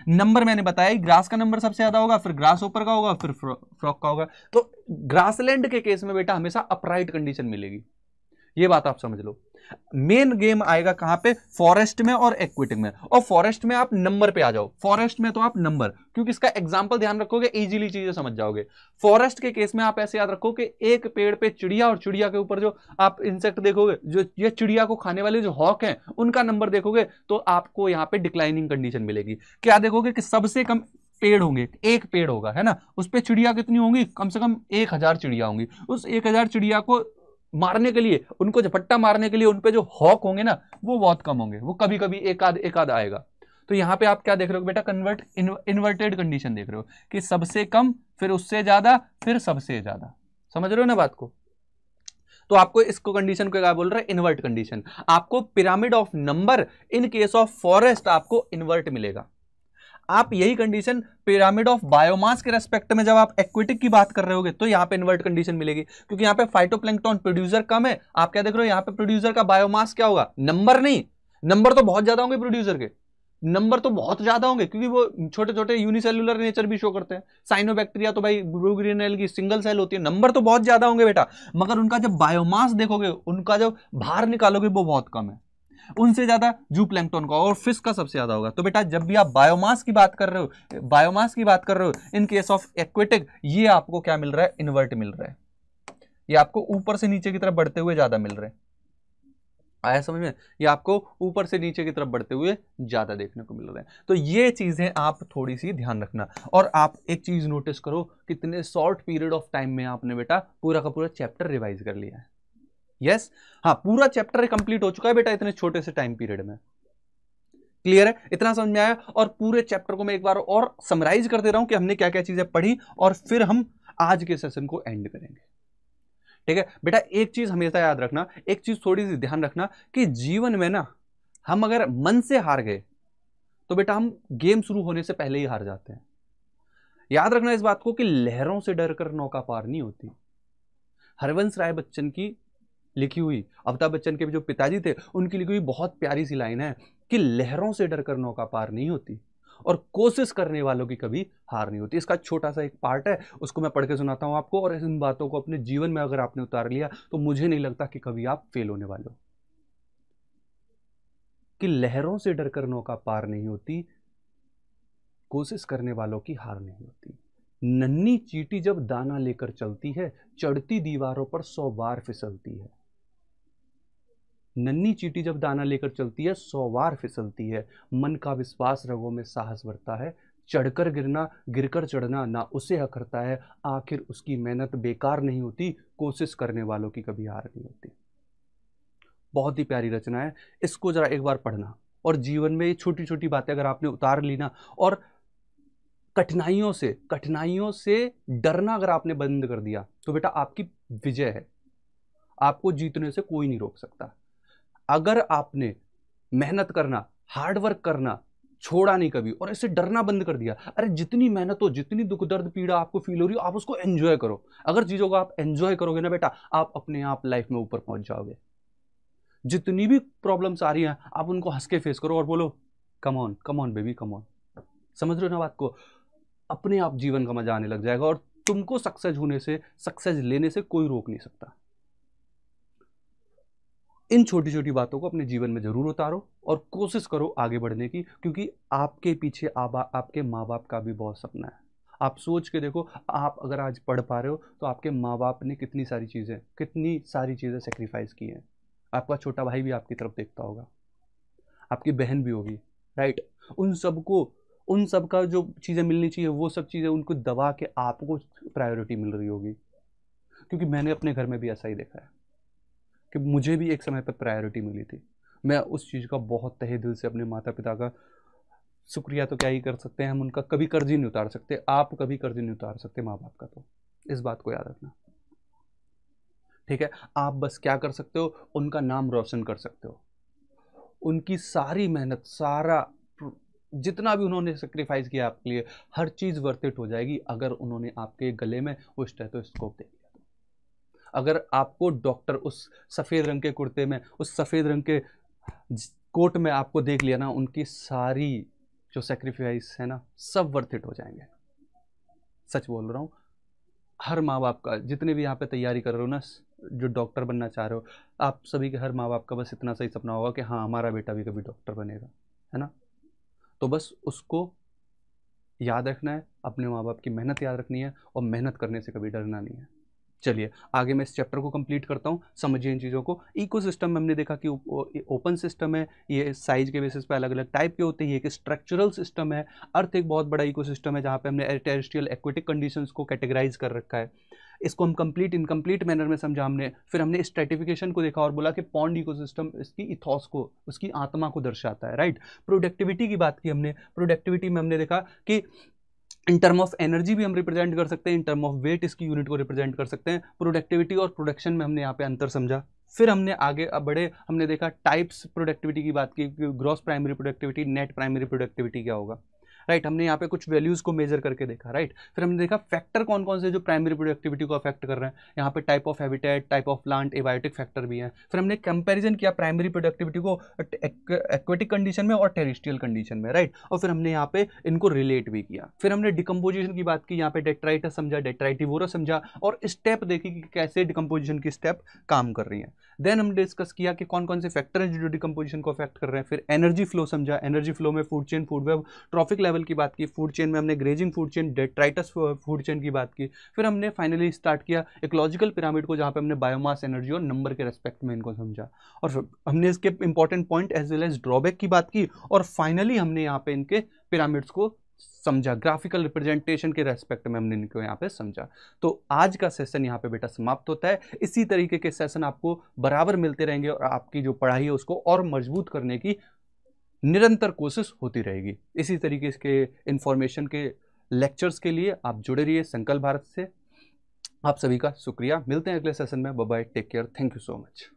A: नंबर मैंने बताया, ग्रास का नंबर सबसे ज्यादा होगा, फिर ग्रास होपर का होगा, फिर फ्रॉग का होगा। तो ग्रासलैंड के केस में बेटा हमेशा अपराइट कंडीशन मिलेगी, ये बात आप समझ लो। मेन गेम आएगा कहां पे, फॉरेस्ट में और एक्विटिक में। और फॉरेस्ट में आप नंबर पे आ जाओ, फॉरेस्ट में तो आप नंबर, क्योंकि इसका एग्जांपल ध्यान रखोगे इजीली चीजें समझ जाओगे। फॉरेस्ट के केस में आप ऐसे याद रखो कि एक पेड़ पे चिड़िया, और चिड़िया के ऊपर जो आप इंसेक्ट देखोगे, जो ये चिड़िया को खाने वाले जो हॉक हैं, उनका नंबर देखोगे तो आपको यहां पे डिक्लाइनिंग कंडीशन मिलेगी। क्या देखोगे कि सबसे कम पेड़ होंगे, एक पेड़ होगा, है ना, उस पर चिड़िया कितनी होंगी, कम से कम 1000 चिड़िया होंगी। उस 1000 चिड़िया को मारने के लिए, उनको झपट्टा मारने के लिए उन पे जो हॉक होंगे ना, वो बहुत कम होंगे, वो कभी कभी एक आध आएगा। तो यहां पे आप क्या देख रहे हो बेटा, इन्वर्टेड कंडीशन देख रहे हो, कि सबसे कम, फिर उससे ज्यादा, फिर सबसे ज्यादा। समझ रहे हो ना बात को। तो आपको इसको कंडीशन को क्या बोल रहा है, इन्वर्ट कंडीशन। आपको pyramid of number in case of forest आपको इन्वर्ट मिलेगा। आप यही कंडीशन पिरामिड ऑफ बायोमास के रेस्पेक्ट में जब आप एक्विटिक की बात कर रहे होगे तो यहां पे इन्वर्ट कंडीशन मिलेगी, क्योंकि यहां पे फाइटोप्लैंक्टन प्रोड्यूसर कम है। आप क्या देख रहे हो, यहां पे प्रोड्यूसर का बायोमास क्या होगा, नंबर नहीं, नंबर तो बहुत ज्यादा होंगे प्रोड्यूसर के, नंबर तो बहुत ज्यादा होंगे, क्योंकि वो छोटे छोटे यूनिसेलुलर नेचर भी शो करते हैं। साइनोबैक्टीरिया तो भाई ब्लू ग्रीन एल की सिंगल सेल होती है, नंबर तो बहुत ज्यादा होंगे बेटा, मगर उनका जब बायोमास देखोगे, उनका जब बाहर निकालोगे वो बहुत कम है। उनसे ज्यादा जू प्लैंक्टन का और फिश का सबसे ज्यादा होगा। तो बेटा जब भी आप बायोमास की बात कर रहे हो, बायोमास की बात कर रहे हो इन केस ऑफ एक्वेटिक, ये आपको क्या मिल रहा है, इन्वर्ट मिल रहा है। ये आपको ऊपर से नीचे की तरफ बढ़ते हुए ज्यादा मिल रहे हैं। आया समझ में, ये आपको ऊपर से नीचे की तरफ बढ़ते हुए ज्यादा देखने को मिल रहे हैं। तो ये चीजें आप थोड़ी सी ध्यान रखना। और आप एक चीज नोटिस करो, कितने शॉर्ट पीरियड ऑफ टाइम में आपने बेटा पूरा का पूरा चैप्टर रिवाइज कर लिया है। यस, हाँ, पूरा चैप्टर कंप्लीट हो चुका है बेटा इतने छोटे से टाइम पीरियड में। क्लियर है, इतना समझ में आया। और पूरे चैप्टर को मैं एक बार और समराइज कर दे रहा हूं कि हमने क्या क्या चीजें पढ़ी, और फिर हम आज के सेशन को एंड करेंगे। ठीक है बेटा, एक चीज हमेशा याद रखना, एक चीज थोड़ी सी ध्यान रखना, कि जीवन में ना हम अगर मन से हार गए तो बेटा हम गेम शुरू होने से पहले ही हार जाते हैं। याद रखना इस बात को, कि लहरों से डरकर नौका पार नहीं होती। हरवंश राय बच्चन की लिखी हुई, अमिताभ बच्चन के जो पिताजी थे उनकी लिखी हुई बहुत प्यारी सी लाइन है, कि लहरों से डरकर नौका पार नहीं होती, और कोशिश करने वालों की कभी हार नहीं होती। इसका छोटा सा एक पार्ट है, उसको मैं पढ़ के सुनाता हूं आपको, और इन बातों को अपने जीवन में अगर आपने उतार लिया तो मुझे नहीं लगता कि कभी आप फेल होने वाले हो। कि लहरों से डरकर नौका पार नहीं होती, कोशिश करने वालों की हार नहीं होती। नन्ही चींटी जब दाना लेकर चलती है, चढ़ती दीवारों पर 100 बार फिसलती है। नन्ही चींटी जब दाना लेकर चलती है 100 बार फिसलती है। मन का विश्वास रगों में साहस भरता है, चढ़कर गिरना गिरकर चढ़ना ना उसे अखरता है। आखिर उसकी मेहनत बेकार नहीं होती, कोशिश करने वालों की कभी हार नहीं होती। बहुत ही प्यारी रचना है, इसको जरा एक बार पढ़ना, और जीवन में ये छोटी छोटी बातें अगर आपने उतार ली ना, और कठिनाइयों से डरना अगर आपने बंद कर दिया, तो बेटा आपकी विजय है। आपको जीतने से कोई नहीं रोक सकता। अगर आपने मेहनत करना, हार्डवर्क करना छोड़ा नहीं कभी, और ऐसे डरना बंद कर दिया। अरे जितनी मेहनत हो, जितनी दुख दर्द पीड़ा आपको फील हो रही हो, आप उसको एंजॉय करो। अगर चीजों को आप एंजॉय करोगे ना बेटा, आप अपने आप लाइफ में ऊपर पहुंच जाओगे। जितनी भी प्रॉब्लम्स आ रही हैं, आप उनको हंस के फेस करो और बोलो come on baby, come on. समझ रहे हो ना बात को? अपने आप जीवन का मजा आने लग जाएगा, और तुमको सक्सेस होने से, सक्सेस लेने से कोई रोक नहीं सकता। इन छोटी छोटी बातों को अपने जीवन में जरूर उतारो और कोशिश करो आगे बढ़ने की, क्योंकि आपके पीछे आपके माँ बाप का भी बहुत सपना है। आप सोच के देखो, आप अगर आज पढ़ पा रहे हो तो आपके माँ बाप ने कितनी सारी चीज़ें सेक्रीफाइस की हैं। आपका छोटा भाई भी आपकी तरफ देखता होगा, आपकी बहन भी होगी, राइट? उन सब का जो चीज़ें मिलनी चाहिए, वो सब चीज़ें उनको दबा के आपको प्रायोरिटी मिल रही होगी। क्योंकि मैंने अपने घर में भी ऐसा ही देखा है कि मुझे भी एक समय पर प्रायोरिटी मिली थी। मैं उस चीज़ का बहुत तहे दिल से अपने माता पिता का शुक्रिया तो क्या ही कर सकते हैं, हम उनका कभी कर्ज ही नहीं उतार सकते। आप कभी कर्ज नहीं उतार सकते माँ बाप का, तो इस बात को याद रखना, ठीक है? आप बस क्या कर सकते हो, उनका नाम रोशन कर सकते हो। उनकी सारी मेहनत, सारा जितना भी उन्होंने सेक्रीफाइस किया आपके लिए, हर चीज़ वर्थ इट हो जाएगी अगर उन्होंने आपके गले में वो स्टेथोस्कोप दे दिया। अगर आपको डॉक्टर उस सफ़ेद रंग के कुर्ते में, उस सफ़ेद रंग के कोट में आपको देख लिया ना, उनकी सारी जो सेक्रीफाइस है ना, सब वर्थ इट हो जाएंगे। सच बोल रहा हूँ। हर माँ बाप का, जितने भी यहाँ पे तैयारी कर रहे हो ना, जो डॉक्टर बनना चाह रहे हो, आप सभी के, हर माँ बाप का बस इतना सही सपना होगा कि हाँ हमारा बेटा भी कभी डॉक्टर बनेगा, है ना? तो बस उसको याद रखना है, अपने माँ बाप की मेहनत याद रखनी है, और मेहनत करने से कभी डरना नहीं है। चलिए आगे मैं इस चैप्टर को कंप्लीट करता हूँ। समझिए इन चीज़ों को। इकोसिस्टम में हमने देखा कि ओपन सिस्टम है, ये साइज के बेसिस पे अलग अलग टाइप के होते हैं। एक स्ट्रक्चरल सिस्टम है। अर्थ एक बहुत बड़ा इकोसिस्टम है जहाँ पे हमने टेरेस्ट्रियल एक्वेटिक कंडीशंस को कैटेगराइज कर रखा है। इसको हम कंप्लीट इनकम्प्लीट मैनर में समझा हमने। फिर हमने स्ट्रेटिफिकेशन को देखा और बोला कि पॉन्ड इकोसिस्टम इसकी इथॉस को, उसकी आत्मा को दर्शाता है, राइट? प्रोडक्टिविटी की बात की हमने। प्रोडक्टिविटी में हमने देखा कि इन टर्म ऑफ एनर्जी भी हम रिप्रेजेंट कर सकते हैं, इन टर्म ऑफ वेट इसकी यूनिट को रिप्रेजेंट कर सकते हैं। प्रोडक्टिविटी और प्रोडक्शन में हमने यहाँ पे अंतर समझा। फिर हमने आगे बढ़े, हमने देखा टाइप्स प्रोडक्टिविटी की बात की, gross primary productivity, net primary productivity क्या होगा, राइट? हमने यहाँ पे कुछ वैल्यूज को मेजर करके देखा, राइट? फिर हमने देखा फैक्टर कौन कौन से जो प्राइमरी प्रोडक्टिविटी को अफेक्ट कर रहे हैं। यहाँ पे type of habitat, type of plant, abiotic factor भी हैं। फिर हमने कंपैरिजन किया प्राइमरी प्रोडक्टिविटी को एक्वेटिक कंडीशन में और टेरेस्ट्रियल कंडीशन में, राइट? और फिर हमने यहाँ पे इनको रिलेट भी किया। फिर हमने डिकम्पोजिशन की बात की, यहाँ पे डेट्राइटस समझा, डेट्राइटिवोरस समझा, और स्टेप देखी कि कैसे डिकम्पोजिशन की स्टेप काम कर रही है। देन हमने डिस्कस किया कि कौन कौन से फैक्टर हैं जो डिकम्पोजिशन को अफेक्ट कर रहे हैं। फिर एनर्जी फ्लो समझा, एनर्जी फ्लो में food chain, food web, trophic level की बात की। फूड चेन में हमने grazing food chain, detritus food chain की बात की। फिर हमने फाइनली स्टार्ट किया इकोलॉजिकल पिरामिड को, जहाँ पे हमने बायोमास, एनर्जी और नंबर के रेस्पेक्ट में इनको समझा। और हमने इसके important point as well as drawback की बात की। और फाइनली हमने यहाँ पे इनके पिरामिड्स को समझा, ग्राफिकल रिप्रेजेंटेशन के रेस्पेक्ट में हमने इनको यहाँ पे समझा। तो आज का सेशन यहाँ पे बेटा समाप्त होता है। इसी तरीके के सेशन आपको बराबर मिलते रहेंगे और आपकी जो पढ़ाई है उसको और मजबूत करने की निरंतर कोशिश होती रहेगी। इसी तरीके के इंफॉर्मेशन के लेक्चर्स के लिए आप जुड़े रहिए संकल्प भारत से। आप सभी का शुक्रिया। मिलते हैं अगले सेशन में। Bye bye, take care, thank you so much.